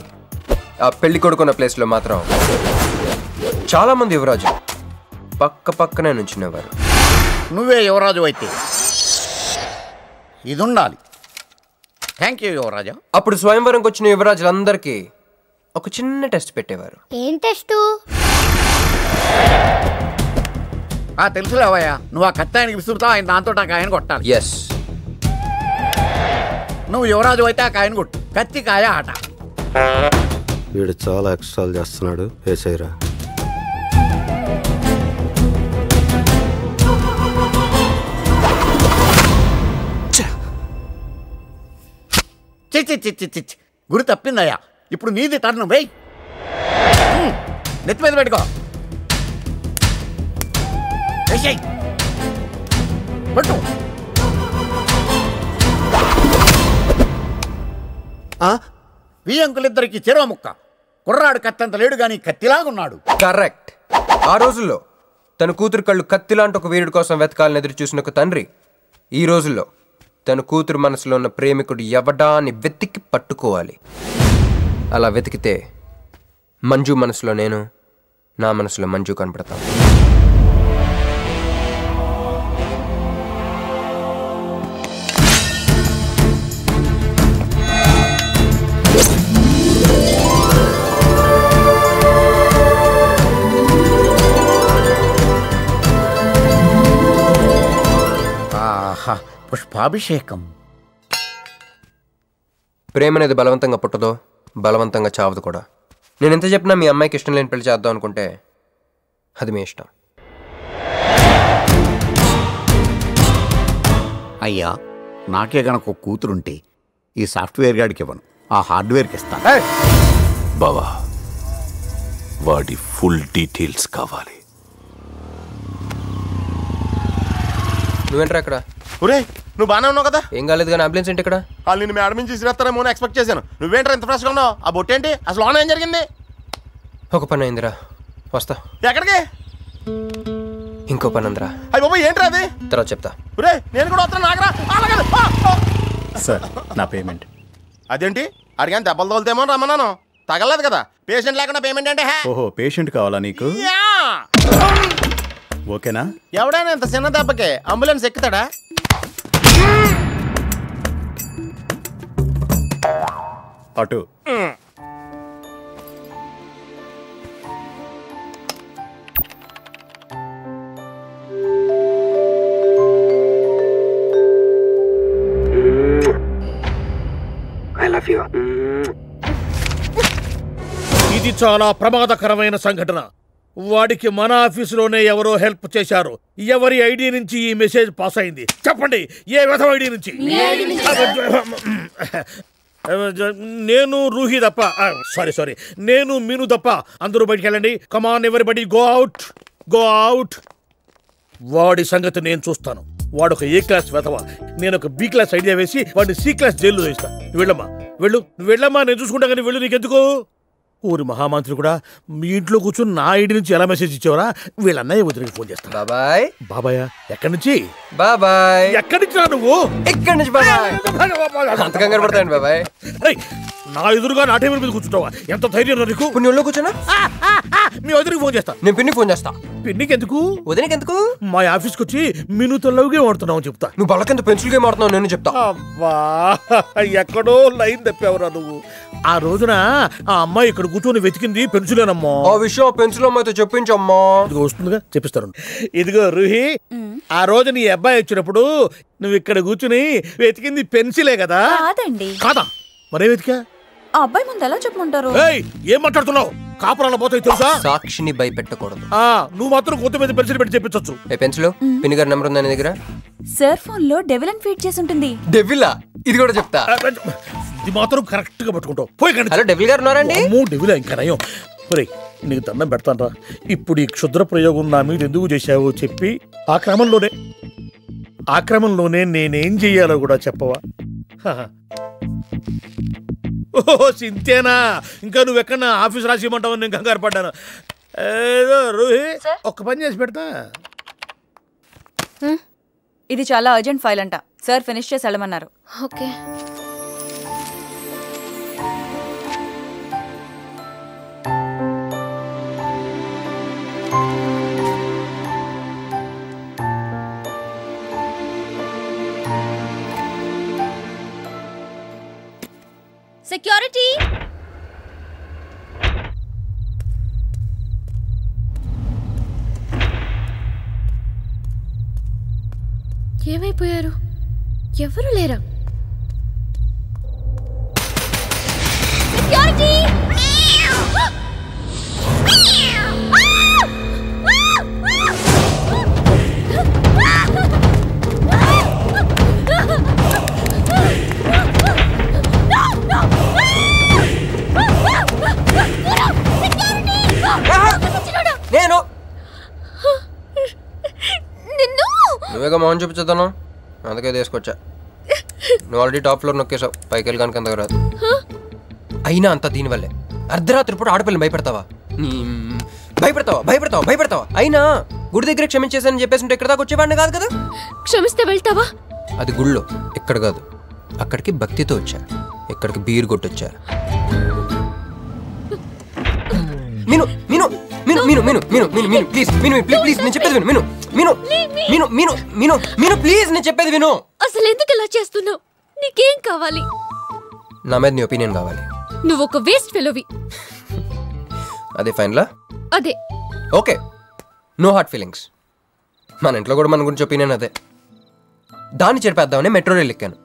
Speaker 3: ఆ పెళ్లి కొడుకున్న ప్లేస్లో మాత్రం చాలామంది యువరాజు పక్క పక్కనే నుంచునేవారు.
Speaker 14: నువ్వే యువరాజు అయితే ఇది ఉండాలి. థ్యాంక్ యూ యువరాజా.
Speaker 3: అప్పుడు స్వయంవరంకి వచ్చిన యువరాజులందరికీ ఒక చిన్న టెస్ట్ పెట్టేవారు.
Speaker 8: ఏం టెస్టు?
Speaker 14: తెలుసులేవయ్యా, నువ్వు ఆ కత్తి ఆయనకి విసురుతావు, ఆయన దాంతో ఆ కాయను కొట్టాలి.
Speaker 3: ఎస్.
Speaker 14: నువ్వు యువరాజు అయితే ఆ కాయను కొట్టు. కత్తి కాయ ఆట.
Speaker 16: వీడు చాలా ఎక్స్ట్రాలు చేస్తున్నాడు. వేసేయరా.
Speaker 14: చిచ్చి గురి తప్పిందయ్యా. ఇప్పుడు నీది టర్న్. వెయ్యి, నెత్తి మీద పెట్టుకో. పట్టు. వీ అంకులిద్దరికి చెరవ ముక్క. కుర్రాడు కత్తంత లేడు గాని కత్తిలాగున్నాడు.
Speaker 3: కరెక్ట్. ఆ రోజుల్లో తన కూతురు కళ్ళు కత్తిలాంటి ఒక వీరుడి కోసం వెతకాలని ఎదురు చూసిన ఒక తండ్రి ఈ రోజుల్లో తన కూతురు మనసులో ఉన్న ప్రేమికుడు ఎవడా అని వెతికి పట్టుకోవాలి. అలా వెతికితే మంజు మనసులో నేను, నా మనసులో మంజు కనపడతాను.
Speaker 14: పుష్పాభిషేకం.
Speaker 3: ప్రేమ అనేది బలవంతంగా పుట్టదో, బలవంతంగా చావదు కూడా. నేను ఎంత చెప్పినా మీ అమ్మాయికి ఇష్టం లేని పెళ్లి చేద్దాం అనుకుంటే అది మీ ఇష్టం.
Speaker 14: అయ్యా, నాకే గనక ఒక కూతురుంటే ఈ సాఫ్ట్వేర్ గాడికి ఇవ్వను, ఆ హార్డ్వేర్కి ఇస్తాను.
Speaker 13: బావా, వాడి ఫుల్ డీటెయిల్స్ కావాలి.
Speaker 3: నువ్వేంట్రా ఇక్కడ?
Speaker 4: ఒరే, నువ్వు బాగానే ఉన్నావు కదా?
Speaker 3: ఏం కాలేదు కానీ అంబులెన్స్ ఏంటి ఇక్కడ?
Speaker 4: వాళ్ళు నిన్ను మేడం నుంచి తీసుకురేస్తారేమో అని ఎక్స్పెక్ట్ చేశాను. నువ్వేంట్రా ఇంత ఫ్రెష్గా ఉన్నావు? ఆ బొట్టేంటి అసలు? లోన ఏం జరిగింది?
Speaker 3: ఒక పని అయిందిరా, వస్తా.
Speaker 4: ఎక్కడికి?
Speaker 3: ఇంకో పని ఉందిరా.
Speaker 4: అయ్యి బాబు, ఏంట్రా అది?
Speaker 3: తర్వాత చెప్తా.
Speaker 4: ఒరే, నేను కూడా వస్తాను. నాగరా
Speaker 15: సార్, నా పేమెంట్.
Speaker 4: అదేంటి? అడిగాను దెబ్బలు తోలుతేమో రమ్మన్నాను. తగలేదు కదా. పేషెంట్ లేకుండా పేమెంట్ అంటే?
Speaker 15: ఓహో, పేషెంట్ కావాలా నీకు? ఓకేనా?
Speaker 4: ఎవడైనా ఇంత చిన్న దెబ్బకే అంబులెన్స్ ఎక్కుతాడా?
Speaker 15: అటు.
Speaker 10: I love you.
Speaker 9: ఇది చాలా ప్రమాదకరమైన సంఘటన. వాడికి మన ఆఫీసులోనే ఎవరో హెల్ప్ చేశారు. ఎవరి ఐడి నుంచి ఈ మెసేజ్ పాస్ అయింది? చెప్పండి, ఏ విధం ఐడి నుంచి? నేను రూహి తప్ప, సారీ నేను మీను తప్ప అందరూ బయటికి వెళ్ళండి. కమాన్ ఎవరిబడి, గో అవుట్, గో అవుట్. వాడి సంగతి నేను చూస్తాను. వాడు ఒక ఏ క్లాస్ వెధవ, నేను ఒక బి క్లాస్ ఐడియా వేసి వాడిని సి క్లాస్ జైల్లో వేస్తాను. వెళ్ళమ్మా, వెళ్ళమ్మా, నేను చూసుకుంటా. కానీ వెళ్ళు, నీకెందుకు? ఊరి మహామంత్రి కూడా మీ ఇంట్లో కూర్చొని నా ఐడి నుంచి ఎలా మెసేజ్ ఇచ్చేవరా? వీళ్ళన్నయ్య వదిలికి ఫోన్ చేస్తాను.
Speaker 3: బాబాయ్.
Speaker 9: బాబాయ్ ఎక్కడి నుంచి?
Speaker 3: బాబాయ్.
Speaker 9: ఎక్కడి నుంచి రా నువ్వు?
Speaker 3: ఎక్కడి నుంచి బాబాయ్? అంత కంగారు పడతాయండి బాబాయ్.
Speaker 9: నా ఎదురుగా నా టేబుల్ మీద కూర్చుంటావా? ఎంత ధైర్యం నీకు?
Speaker 3: నువ్వు ఒళ్ళో కూర్చోనా?
Speaker 9: మీ వదిలికి ఫోన్ చేస్తా.
Speaker 3: నేను పిన్నికి ఫోన్ చేస్తా.
Speaker 9: పిన్నికి ఎందుకు?
Speaker 3: వదినకి ఎందుకు?
Speaker 9: మా ఆఫీస్కి వచ్చి మీనుతో లవ్ గేమ్ ఆడుతున్నావు చెప్తా.
Speaker 3: నువ్వు బలకంత పెన్సిల్ గేమ్ ఆడుతున్నావు నేను చెప్తా.
Speaker 9: అబ్బా, ఎక్కడో లైన్ తప్పావురా నువ్వు. ఆ రోజున ఆ అమ్మాయి ఇక్కడ కూర్చొని వెతికింది పెన్సిలేనమ్మా.
Speaker 3: ఆ విషయం పెన్సిల్ అమ్మాయితో చెప్పించమ్మా.
Speaker 9: ఇదిగో వస్తుందిగా, చెప్పిస్తాను. ఇదిగో రూహి, ఆ రోజు నీ అబ్బాయి వచ్చినప్పుడు నువ్వు ఇక్కడ కూర్చుని వెతికింది పెన్సిలే కదా?
Speaker 6: కాదండి.
Speaker 9: కాదా? మరే వెతికా?
Speaker 6: ఆ అబ్బాయి ముందు ఎలా చెప్పమంటారు?
Speaker 9: ఏం మాట్లాడుతున్నావు? కాపురాల పోతాయి తెలుసా?
Speaker 3: సాక్షిని భయపెట్టకూడదు.
Speaker 9: నువ్వు మాత్రం కొత్త మీద పెన్సిల్ పెట్టి చెప్పించొచ్చు.
Speaker 3: ఏ పెన్సిల్? పిన్ని గారి నెంబర్ ఉందా నీ దగ్గర?
Speaker 6: సార్ ఫోన్ లో డెవిల్ అని ఫీడ్ చేసి ఉంటుంది.
Speaker 3: డెవిలా? ఇది కూడా చెప్తా.
Speaker 9: ఇది మాత్రం కరెక్ట్ గా పట్టుకుంటావు. పోయి.
Speaker 3: హలో, డెవిల్ గారు ఉన్నారండి?
Speaker 9: డెవిలా? ఇంకా నయం. నీకు దండం పెడతానరా. ఇప్పుడు ఈ క్షుద్ర ప్రయోగం నా మీద ఎందుకు చేశావో చెప్పి ఆ క్రమంలోనే నేనేం చెయ్యాలో కూడా చెప్పవా? ఓహో, సింతేనా? ఇంకా నువ్వెక్కడన్నా ఆఫీస్ రాసిమంటావు? నేను కంగారు పడ్డాను. ఏదో రూహి, ఒక్క పని చేసి పెడతా.
Speaker 6: ఇది చాలా అర్జెంట్ ఫైల్ అంట. సార్ ఫినిష్ చేసి వెళ్ళమన్నారు.
Speaker 8: ఓకే. ఏమైపోయారు? ఎవరు లేరా?
Speaker 3: నేను నువ్వేగా మౌన్ చూపించుతాను, అందుకే తీసుకొచ్చా. నువ్వు ఆల్రెడీ టాప్ ఫ్లోర్ నొక్కేసావు, పైకి వెళ్ళి కనుక అంతగా రాదు. అయినా అంత దీనివల్లే అర్ధరాత్రి పూట ఆడపిల్లని భయపెడతావా? భయపెడతావా? అయినా గుడి దగ్గర క్షమించేసానని చెప్పేసి ఉంటే ఇక్కడ దాకా వచ్చేవాడిని కాదు కదా.
Speaker 8: క్షమిస్తే వెళ్తావా?
Speaker 3: అది గుళ్ళో, ఇక్కడ కాదు. అక్కడికి భక్తితో వచ్చా, ఇక్కడికి బీర్ కొట్టొచ్చా. మీను మీను మీను మీను మీను మీను మీను మీను ప్లీజ్ మీను ప్లీజ్ నేను చెప్పేది విను. మీను మీను మీను మీను మీను ప్లీజ్ నేను చెప్పేది విను.
Speaker 8: అసలు ఎందుకు ఇలా చేస్తున్నావు? నీకేం కావాలి?
Speaker 3: నా మీద నీ ఒపీనియన్ కావాలి.
Speaker 8: నువ్వు ఒక వేస్ట్ ఫెలోవి.
Speaker 3: అదే ఫైన్లా?
Speaker 8: అదే.
Speaker 3: Okay, no hard feelings. మన ఇంట్లో కూడా మన గురించి ఒపీనియన్ అదే. దాన్ని చెరిపేద్దామని మెట్రో రైల్ ఎక్కాను.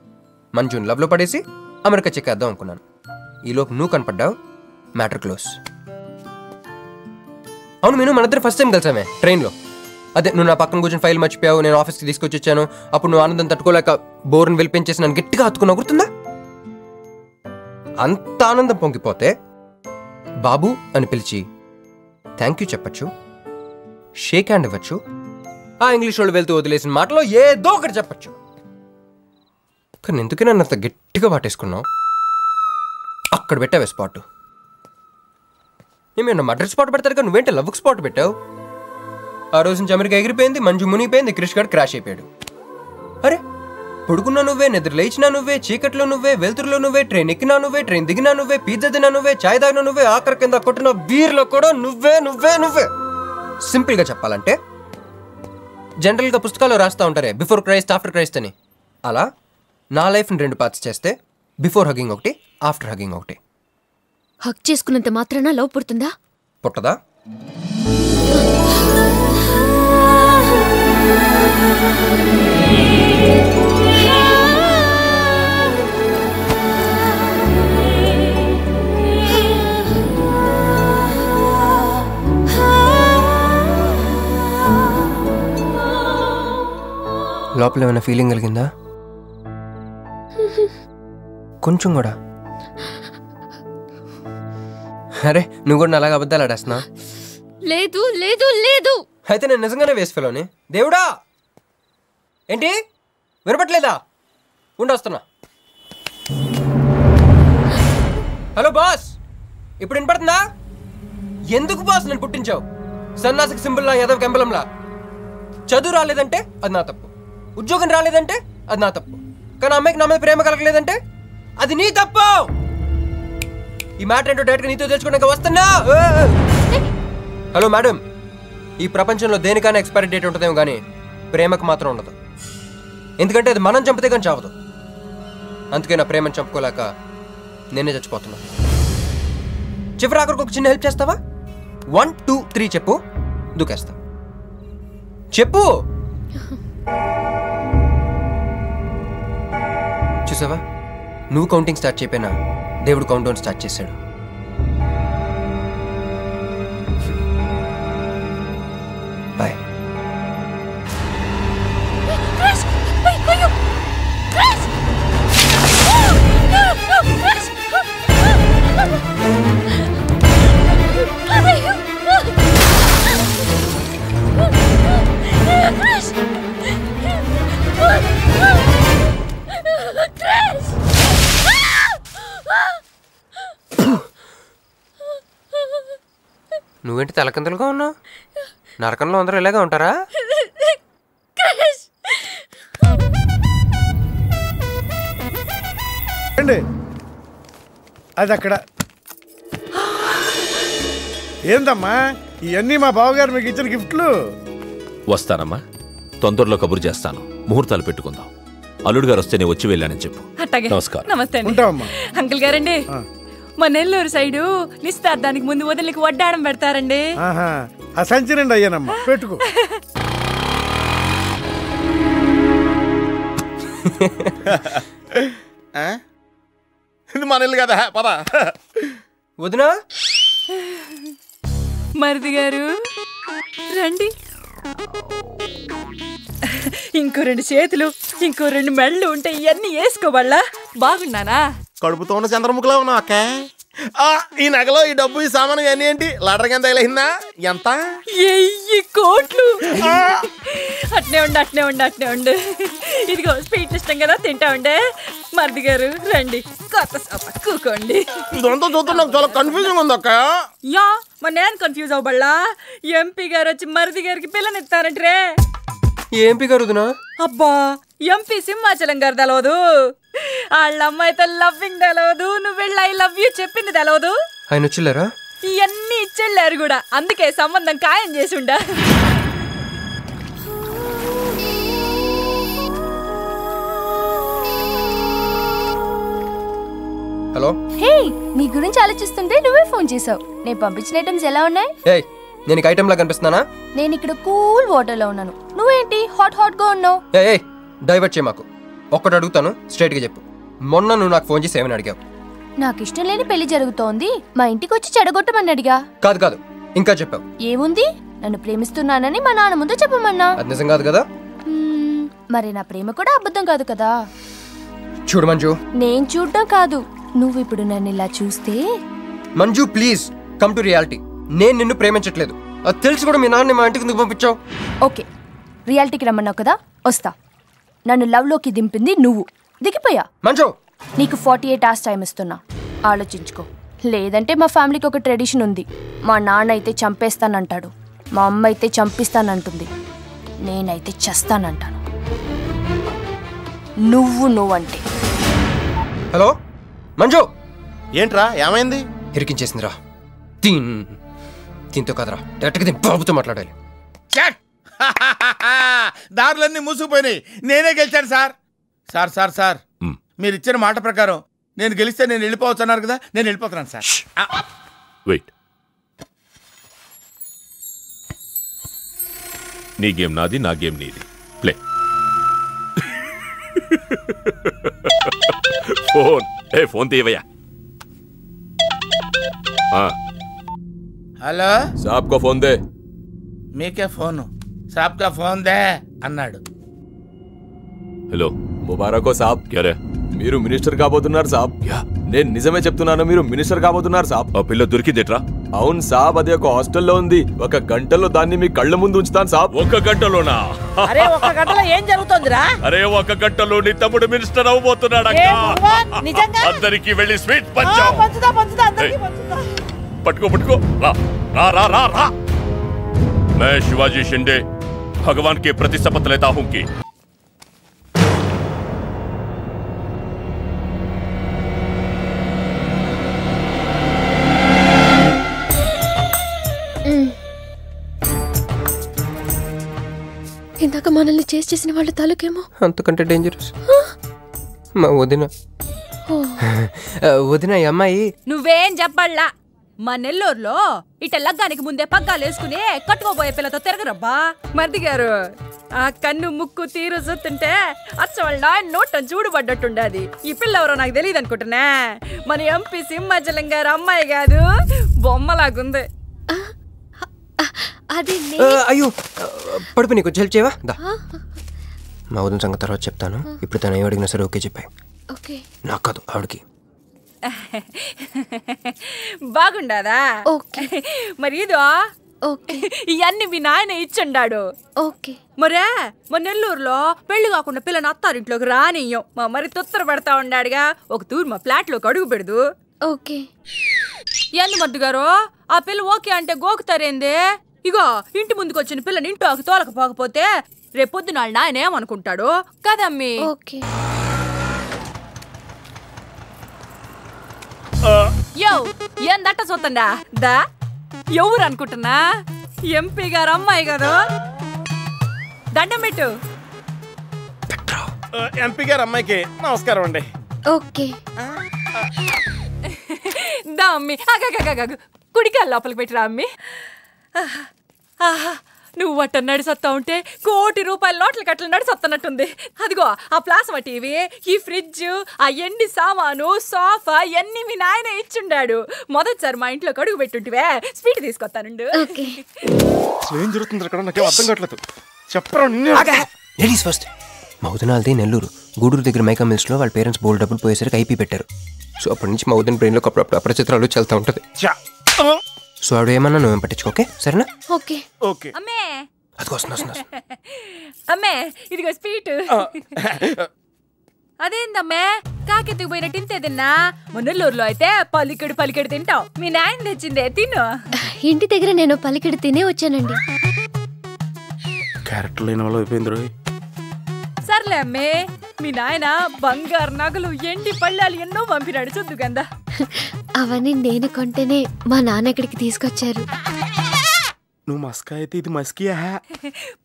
Speaker 3: మంజుని లవ్లో పడేసి అమెరికా చెక్కేద్దాం అనుకున్నాను. ఈలోపు నువ్వు కనపడ్డావు, మ్యాటర్ క్లోజ్. అవును మీను, మన ఇద్దరు ఫస్ట్ టైం కలిసామే ట్రైన్లో. అదే నువ్వు నా పక్కన కూర్చొని ఫైల్ మర్చిపోయావు, నేను ఆఫీస్కి తీసుకొచ్చి వచ్చాను. అప్పుడు నువ్వు ఆనందం తట్టుకోలేక బోర్ని వెళ్ళిపించేసి నన్ను గట్టిగా హత్తుకున్నావు, గుర్తుందా? అంత ఆనందం పొంగిపోతే బాబు అని పిలిచి థ్యాంక్ యూ చెప్పచ్చు, షేక్ హ్యాండ్ ఇవ్వచ్చు, ఆ ఇంగ్లీష్ వాళ్ళు వెళ్తూ వదిలేసిన మాటలో ఏదో ఒకటి చెప్పచ్చు. కానీ ఎందుకే నన్ను అంత గట్టిగా వాటేసుకున్నావు? అక్కడ పెట్టావే స్పాట్. ఏమన్నా మర్డర్ స్పాట్ పెడతారు కానీ నువ్వేంటి లవ్కి స్పాట్ పెట్టావు? ఆ రోజు నుంచి అమెరికా ఎగిరిపోయింది, మంజు మునిగిపోయింది, క్రిష్ గారు క్రాష్ అయిపోయాడు. అరే పడుకున్నా నువ్వే, నిద్ర లేచినా నువ్వే, చీకట్లో నువ్వే, వెలుతురులో నువ్వే, ట్రైన్ ఎక్కినా నువ్వే, ట్రైన్ దిగినా నువ్వే, పిజ్జా తినా నువ్వే, చాయ్ తాగినా నువ్వే, ఆఖరి కింద కొట్టిన బీర్లో కూడా నువ్వే నువ్వే నువ్వే. సింపుల్గా చెప్పాలంటే జనరల్గా పుస్తకాల్లో రాస్తూ ఉంటారే బిఫోర్ క్రైస్ట్ ఆఫ్టర్ క్రైస్ట్ అని, అలా నా లైఫ్ని 2 పార్ట్స్ చేస్తే బిఫోర్ హగ్గింగ్ ఒకటి, ఆఫ్టర్ హగ్గింగ్ ఒకటి.
Speaker 8: హక్ చేసుకున్నంత మాత్రాన లవ్ పుడుతుందా?
Speaker 3: పుట్టదా? లోపల ఏమైనా ఫీలింగ్ కలిగిందా? కొంచెం కూడా? అరే నువ్వు కూడా అలాగ అబద్ధాలు ఆడేస్తున్నా?
Speaker 8: లేదు లేదు లేదు.
Speaker 3: అయితే నేను నిజంగానే వేస్ట్ ఫెలోని. దేవుడా, ఏంటి వినపట్లేదా? ఉండొస్తున్నా. హలో బాస్, ఇప్పుడు వినపడుతుందా? ఎందుకు బాస్ నన్ను పుట్టించావు? సన్నాసికి సింబల్లా, యాదవ్ కెంబలంలా. చదువు రాలేదంటే అది నా తప్పు, ఉద్యోగం రాలేదంటే అది నా తప్పు, కానీ అమ్మాయికి నా మీద ప్రేమ కలగలేదంటే అది నీ తప్పు. ఈ మ్యాటర్ ఏంటో డైరెక్ట్గా నీతో తెలుసుకోవడానికి వస్తున్నా. హలో మేడం, ఈ ప్రపంచంలో దేనికైనా ఎక్స్పైరీ డేట్ ఉంటుందేమో కానీ ప్రేమకు మాత్రం ఉండదు. ఎందుకంటే అది మనం చంపితే కానీ చావదు. అందుకే నా ప్రేమను చంపుకోలేక నేనే చచ్చిపోతున్నా. చివరి ఆఖరికి ఒక చిన్న హెల్ప్ చేస్తావా? 1 2 3 చెప్పు, దూకేస్తా. చెప్పు. చూసావా, నువ్వు కౌంటింగ్ స్టార్ట్ చేయపోయినా దేవుడు కౌంట్ డౌన్ స్టార్ట్ చేశాడు. బాయ్. నువ్వేంటి తలకిందులుగా ఉన్నావు? నరకంలో అందరూ ఇలాగే ఉంటారా?
Speaker 17: అది అక్కడ ఏందమ్మా ఇవన్నీ మా బావగారు మీకు ఇచ్చిన గిఫ్ట్లు?
Speaker 13: వస్తానమ్మా, తొందరలో కబురు చేస్తాను. ముహూర్తాలు పెట్టుకుందాం. అల్లుడు గారు వస్తే నేను వచ్చి వెళ్ళానని చెప్పు. నమస్కారం.
Speaker 6: నమస్తే అండి. అంకుల్ గారండి, మా నెల్లూరు సైడు నిశ్చితార్థానికి ముందు వదిలికి వడ్డాడం పెడతారండి.
Speaker 17: ఆ సంచి నిండి అయ్యానమ్మా, పెట్టుకో.
Speaker 4: ఇది మన ఇల్లు కదా, పద.
Speaker 3: వదినా
Speaker 6: మరిది గారు రండి. ఇంకో 2 చేతులు, ఇంకో 2 మెళ్ళు ఉంటే ఇవన్నీ వేసుకోవాలా? బాగున్నానా?
Speaker 4: కడుపుతో ఉన్న చంద్రముఖిలో ఉన్నావు అక్క. ఈ నగలో ఈ డబ్బు ఈ సామాను ఇవన్నీ ఏంటి? లాటరీ కింద తగిలిందా? ఎంత?
Speaker 6: 1000 కోట్లు. అట్నే ఉండు. ఇదిగో స్వీట్ ఇష్టం కదా, తింటా ఉండే. మరిది గారు రండి, కొత్త సోఫా కూకోండి.
Speaker 4: ఇదంతా చూస్తే నాకు చాలా కన్ఫ్యూజింగ్ ఉంది అక్క.
Speaker 6: యా మరి నేను కన్ఫ్యూజ్ అవ్వబల్లా. ఎంపీ గారు వచ్చి మరిది గారికి పిల్లనిస్తారంటే.
Speaker 3: ఎంపీ గారు వదినా?
Speaker 6: అబ్బా ఎంపీ సింహాచలం గారు తెలవదు, వాళ్ళ అమ్మాయితో లవ్వింగ్ తెలవదు, నువ్వు వెళ్ళి ఐ లవ్ యూ చెప్పింది తెలవదు.
Speaker 3: ఆయన వచ్చిల్లారా?
Speaker 6: ఇవన్నీ ఇచ్చెళ్ళారు కూడా, అందుకే సంబంధం ఖాయం చేసి ఉండా.
Speaker 3: హలో.
Speaker 7: హే, నీ గురించి ఆలోచిస్తుంటే నువ్వే ఫోన్ చేసావు. నేను పంపించిన ఐటమ్స్ ఎలా ఉన్నాయి?
Speaker 3: ఏయ్, నేను ఐటమ్ లా కనిపిస్తున్నానా?
Speaker 7: నేను ఇక్కడ కూల్ వాటర్ లో ఉన్నాను, నువ్వేంటి హాట్ గా ఉన్నావు?
Speaker 3: ఏయ్ డైవర్ట్ చేయ మాకు. ఒక్కటి అడుగుతాను, స్ట్రైట్ గా చెప్పు. మొన్న నువ్వు నాకు ఫోన్ చేసి ఏమని అడిగావు?
Speaker 7: నాకు ఇష్టం లేని పెళ్లి జరుగుతోంది, మా ఇంటికి వచ్చి చెడగొట్టమని అడిగా.
Speaker 3: కాదు ఇంకా చెప్పావు.
Speaker 7: ఏముంది, నన్ను ప్రేమిస్తున్నానని మా నాన్న ముందు చెప్పమన్నా.
Speaker 3: అది నిజం కాదు కదా?
Speaker 7: మరి నా ప్రేమ కూడా అబద్ధం కాదు కదా?
Speaker 3: చూడు మంజు.
Speaker 7: నేను చూడటం కాదు, నువ్వు ఇప్పుడు నన్ను ఇలా చూస్తే.
Speaker 3: Manju please come to reality. నేను నిన్ను ప్రేమించట్లేదు, అది తెలిసి కూడా మీ నాన్న మా ఇంటికి ఎందుకు పంపించావు?
Speaker 7: ఓకే, రియాలిటీకి రమ్మన్నావు కదా, వస్తా. నన్ను లవ్ లోకి దింపింది నువ్వు, దిగిపోయా.
Speaker 3: మంజు
Speaker 7: నీకు 48 hours టైం ఇస్తున్నా, ఆలోచించుకో. లేదంటే మా ఫ్యామిలీకి ఒక ట్రెడిషన్ ఉంది, మా నాన్న అయితే చంపేస్తానంటాడు, మా అమ్మ అయితే చంపిస్తానంటుంది, నేనైతే చస్తానంటాను. నువ్వంటే.
Speaker 3: హలో మంజు.
Speaker 4: ఏంట్రా ఏమైంది?
Speaker 3: ఇరికించేసిందిరా. దీంతో కదరా, డైరెక్ట్గా దీని బాబుతో మాట్లాడాలి.
Speaker 2: దారులన్నీ మూసుకుపోయినాయి, నేనే గెలిచాను సార్. సార్ మీరు ఇచ్చిన మాట ప్రకారం నేను గెలిస్తే నేను వెళ్ళిపోవచ్చు అన్నారు కదా, నేను వెళ్ళిపోతున్నాను సార్.
Speaker 13: వెయిట్. నీ గేమ్ నాది, నా గేమ్ నీది. ప్లే. ఫోన్ తీయవయ్యా.
Speaker 2: హలో.
Speaker 5: సాబ్ కో ఫోన్ దే.
Speaker 2: మీకే ఫోను, సాబ్ కా ఫోన్ దే అన్నాడు.
Speaker 13: హలో.
Speaker 5: ముబారకో సాబ్.
Speaker 13: క్యారే?
Speaker 5: మీరు మినిస్టర్ కాబోతున్నారు సాబ్. నేను నిజమే చెప్తున్నాను, మీరు మినిస్టర్ కాబోతున్నారు సాబ్.
Speaker 13: ఆ పిల్ల దొరికిందేట్రా?
Speaker 5: అవును సాబ్, అది ఒక హాస్టల్లో ఉంది. 1 గంటలో దాన్ని మీ కళ్ళ ముందు ఉంచుతాను సాబ్.
Speaker 13: 1 గంటలోనా?
Speaker 12: అరే 1 గంటలో ఏం జరుగుతుందిరా?
Speaker 13: అరే 1 గంటలో నీ తమ్ముడు మినిస్టర్ అవబోతున్నాడు. అందరికి వెళ్ళి స్వీట్ పంచు. పట్టుకో. రా. मैं शिवाजी शिंदे भगवान के प्रति शपथ लेता हूं कि
Speaker 7: ఇందాక మనల్ని చేసిన వాళ్ళ తాలూకేమో
Speaker 3: అంతకంటే డేంజరస్ మా వదిన. వదిన ఈ అమ్మాయి.
Speaker 6: నువ్వేం చెప్పాలా? మా నెల్లూరులో ఇట లగ్గానికి ముందే పగ్గాలు వేసుకుని కట్టుకోబోయే పిల్లతో తిరగరబ్బా. మరిది గారు, ఆ కన్ను ముక్కు తీరు చూస్తుంటే అచ్చ వాళ్ళ నోటం చూడుబడ్డట్టుండది. ఈ పిల్ల ఎవరో నాకు తెలియదు అనుకుంటున్నా. మన ఎంపీ సింహాచలం గారు అమ్మాయి కాదు, బొమ్మలాగుంది.
Speaker 3: అయ్యో పడుపు, నీకు హెల్ప్ చేయవా? మా వదిన సంగతి తర్వాత చెప్తాను. ఇప్పుడు తను ఏం అడిగినా సరే ఓకే చెప్పాయి. నాకు కాదు, ఆవిడకి.
Speaker 6: బాగుండాదా? మరి ఇదో ఇవన్నీ మీ నాయన ఇచ్చుండాడు. మరే మా నెల్లూరులో పెళ్లి కాకుండా పిల్లని అత్తారింట్లోకి రానియ్యం. మా మరి తొత్తర పడతా ఉండాడుగా, ఒక తూరు మా ఫ్లాట్ లోకి అడుగు పెడదు. ఎందు మద్దు గారు, ఆ పిల్ల ఓకే అంటే గోకుతారేందే? ఇగో ఇంటి ముందుకు వచ్చిన పిల్లని ఇంట్లోకి తోలకపోకపోతే రేపొద్దున వాళ్ళ నాయన ఏమనుకుంటాడు కదమ్మీ? యో ఏం దట్ట చూతండా దా, ఎవరు అనుకుంటున్నా? ఎంపీ గారు అమ్మాయి కదా, దండం పెట్టు.
Speaker 4: ఎంపీ గారు అమ్మాయికి నమస్కారం అండి.
Speaker 6: దా అమ్మి, కుడికాయ లోపలికి పెట్టిరా అమ్మి. నువ్వు అట్ట నడిసొత్తా ఉంటే ₹1 కోటి నోట్ల కట్టలు నడిసొత్తనట్టుంది. అదిగో ఆ ప్లాస్మా టీవీ, ఈ ఫ్రిడ్జ్, ఆ ఎండి సామాను, సోఫా ఎన్ని మీ నాయన ఇచ్చుండాడు. మొదటిసారి మా ఇంట్లో కడుగు పెట్టుంటివే, స్వీట్ తీసుకొస్తానుండు.
Speaker 11: ఏం జరుగుతుంది అక్కడ? నాకేం అర్థం కావట్లేదు. చెప్పరా
Speaker 3: లేడీస్ ఫస్ట్. మా వదినాలది నెల్లూరు. గూడూరు దగ్గర మైకా మిల్స్లో వాళ్ళ పేరెంట్స్ బోల్డ్ డబ్బులు పోయేసరికి ఐపీ పెట్టారు. సో అప్పటి నుంచి మా వదిన బ్రెయిన్లో అప్పుడప్పుడు అపరిచిత్రాలు చల్తా ఉంటుంది. సో ఆవిడ ఏమన్నా నువ్వేం పట్టించుకోకే, సరేనా?
Speaker 8: Okay
Speaker 2: okay.
Speaker 6: అమ్మే
Speaker 3: అది వస్తున్నా.
Speaker 6: అమ్మే ఇదిగో స్వీట్. అదేందమ్మే కాకెత్తుకు పోయిన తింటే తిన్నా. మున్నెల్లూరులో అయితే పలికెడు తింటావు. మీ నాయన తెచ్చిందే తిను.
Speaker 8: ఇంటి దగ్గర నేను పలికిడి తినే వచ్చానండి.
Speaker 11: క్యారెక్టర్ లేని వాళ్ళు అయిపోయింది.
Speaker 6: సర్లే అమ్మే, మీ నాయన బంగారు నగలు, ఎండి పళ్ళాలు ఎన్నో పంపినాడు చూద్దు గందా.
Speaker 8: అవన్నీ నేను కొంటేనే మా నాన్న ఇక్కడికి తీసుకొచ్చారు.
Speaker 11: నువ్వు మస్కా అయితే ఇది మస్కియా?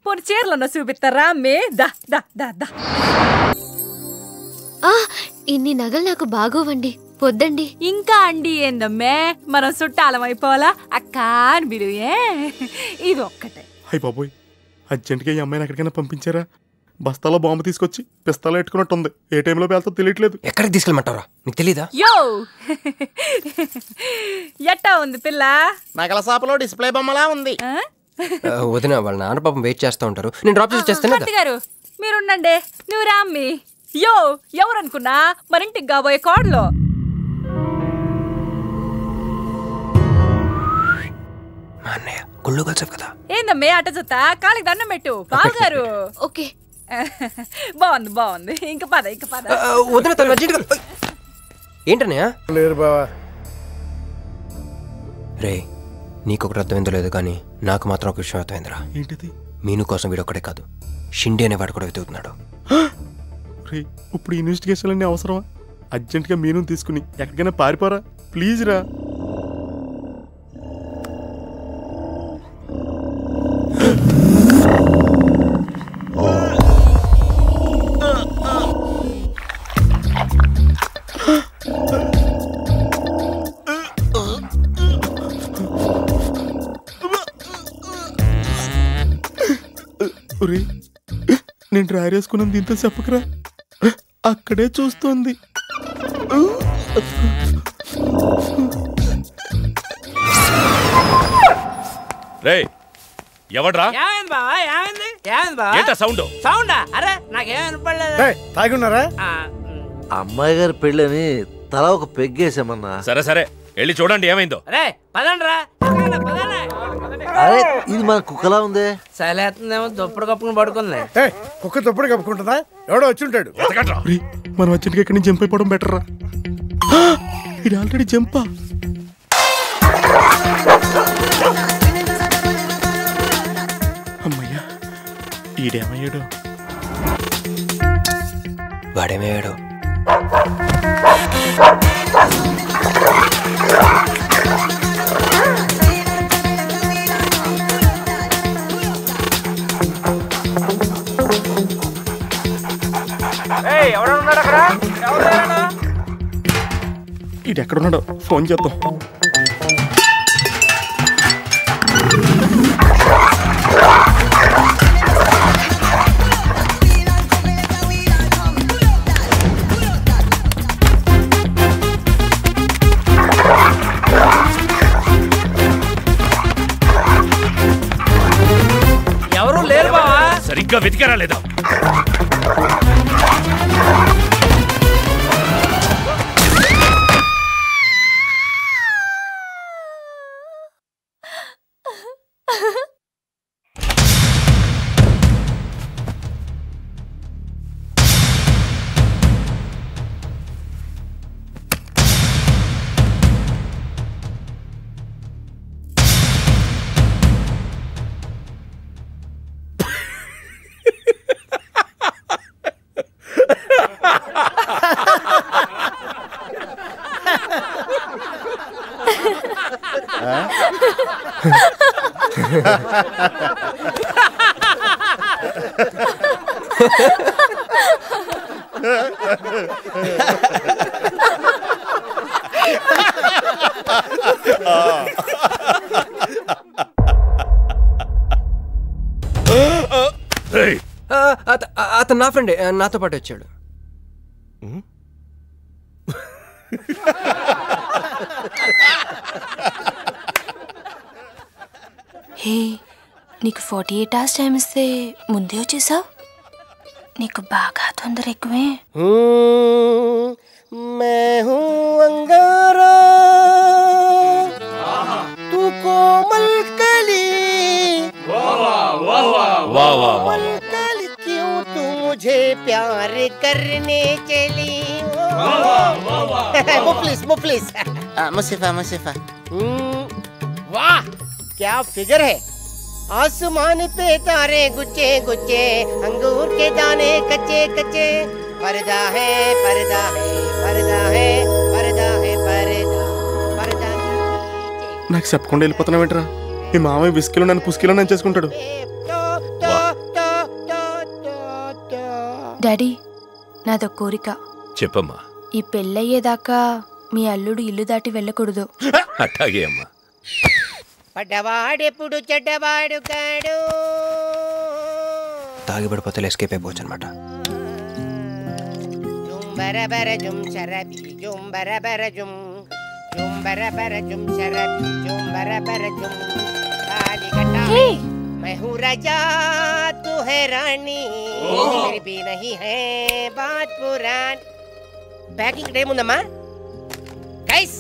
Speaker 6: పోనీ చీరలన్నా చూపిస్తారా అమ్మే? దా దా దా దా.
Speaker 8: ఇన్ని నగలు నాకు బాగోవండి, పొద్దండి.
Speaker 6: ఇంకా అండి ఏందమ్మే, మనం చుట్టాలం అయిపోవాలా అక్క అని బిలువే. ఇది ఒక్కటే.
Speaker 11: అయ్యి బాబోయ్, అర్జెంట్గా ఈ అమ్మాయిని ఎక్కడికైనా పంపించారా? బస్తాలో బాంబు తీసుకొచ్చి పిస్తాలో ఎట్టుకున్నట్టుంది. ఏ టైంలో వెళ్తా తెలియట్లేదు.
Speaker 3: ఎక్కడికి తీసుకెళ్ళమంటారా? నీకు తెలీదా?
Speaker 6: యో ఎట్టా ఉంది పిల్ల?
Speaker 4: నగల షాపులో డిస్ప్లే బొమ్మలా ఉంది.
Speaker 3: వదిన వాళ్ళ నాన్న పాపం వెయిట్ చేస్తూ ఉంటారు. నేను డ్రాప్ చేసి చేస్తాను
Speaker 6: గారు. మీరుండండి, నువ్వు రామ్మి. యో ఎవరనుకున్నా మన ఇంటికి కాబోయే కోడలో.
Speaker 3: మా అన్నయ్య గుళ్ళు కలిసావు కదా.
Speaker 6: ఏందమ్మే అట్ట చూస్తా? కాళ్ళకి దండం పెట్టు బావగారు.
Speaker 8: ఓకే
Speaker 6: బాగుంది. ఇంక పద.
Speaker 3: వదిన తను అర్జెంట్గా. ఏంటన్నయ్య?
Speaker 17: లేరు బావా.
Speaker 3: రే నీకొకటి అర్థమైందో లేదు కానీ నాకు మాత్రం ఒక విషయం అర్థమైందిరా.
Speaker 11: ఏంటిది?
Speaker 3: మీను కోసం వీడొక్కడే కాదు, షిండి అనేవాడు కూడా వెతుకుతున్నాడు.
Speaker 11: రే ఇప్పుడు ఇన్వెస్టిగేషన్ అన్నీ అవసరమా? అర్జెంట్గా మీను తీసుకుని ఎక్కడికైనా పారిపోరా ప్లీజ్ రా. నేను డ్రైర్ వేసుకున్నాను, దీంతో చెప్పకరా. అక్కడే చూస్తోంది.
Speaker 13: రే ఎవడ్రా?
Speaker 12: సౌండా? అరే నాకేం వినపడలేదు.
Speaker 17: తాగున్నారా?
Speaker 18: అమ్మాయి గారి పెళ్ళని తల ఒక పెగ్గేసామన్నా.
Speaker 13: సరే వెళ్ళి చూడండి ఏమైందో.
Speaker 12: రే పదండ్రా.
Speaker 18: అరే ఇది మన కుక్కలా ఉంది.
Speaker 12: సలేతుందేమో దుప్పుడు కప్పుకుని పడుకుంది.
Speaker 17: కుక్క దుప్పుడు కప్పుకుంటుందా? ఎవడో వచ్చి ఉంటాడు.
Speaker 11: మనం అర్జెంట్గా ఇక్కడి నుంచి జంప్ అయిపోవడం బెటర్ రా. ఇది ఆల్రెడీ జంపా. అమ్మయ్యా, ఈడేమయ్యాడు?
Speaker 3: వాడేమయ్యాడు?
Speaker 11: ఇది ఎక్కడున్నాడో ఫోన్ చేద్దాం.
Speaker 12: ఎవరు లేరు బావా.
Speaker 13: సరిగ్గా వెతికారా లేదా?
Speaker 3: అతను నా ఫ్రెండే, నాతో పాటు వచ్చాడు.
Speaker 7: హే, నీకు 48 hours టైం ఇస్తే ముందే వచ్చేసావు. నీకు బాగా తొందర ఎక్కువే.
Speaker 19: मैं हूँ अंगारा तू कोमल कली कोमल कली क्यों तू मुझे प्यार करने चली मुफलिस मुसीफा वाह क्या फिगर है. आसमान पे तारे गुच्चे गुच्चे अंगूर के दाने कच्चे कच्चे पर्दा है पर्दा है पर्दा है पर्दा है पर्दा पर्दा.
Speaker 11: నాకు చెప్పకుండా వెళ్ళిపోతున్నావేంట్రా? మీ మామయ్య విస్కీలో నన్ను పుస్కీలో నన్ను చేసుకుంటాడు.
Speaker 7: డాడీ, నాదో కోరిక.
Speaker 13: చెప్పమ్మా.
Speaker 7: ఈ పెళ్ళయ్యేదాకా మీ అల్లుడు ఇల్లు దాటి వెళ్ళకూడదు.
Speaker 13: అట్టాగే అమ్మా.
Speaker 19: పడ్డవాడెప్పుడు చెడ్డవాడు కాడు.
Speaker 3: తాగిపడిపోతే ఎస్కేప్ అయిపోవచ్చు అనమాట.
Speaker 19: జుంబరబర జుం శరబి జుంబరబర జుం జుంబరబర జుం శరబి జుంబరబర జుం కాలికట. मैं हूँ राजा तू है रानी फिर भी नहीं है बात पुरानी. ప్యాకింగ్ టైం ఉందమ్మా గైస్.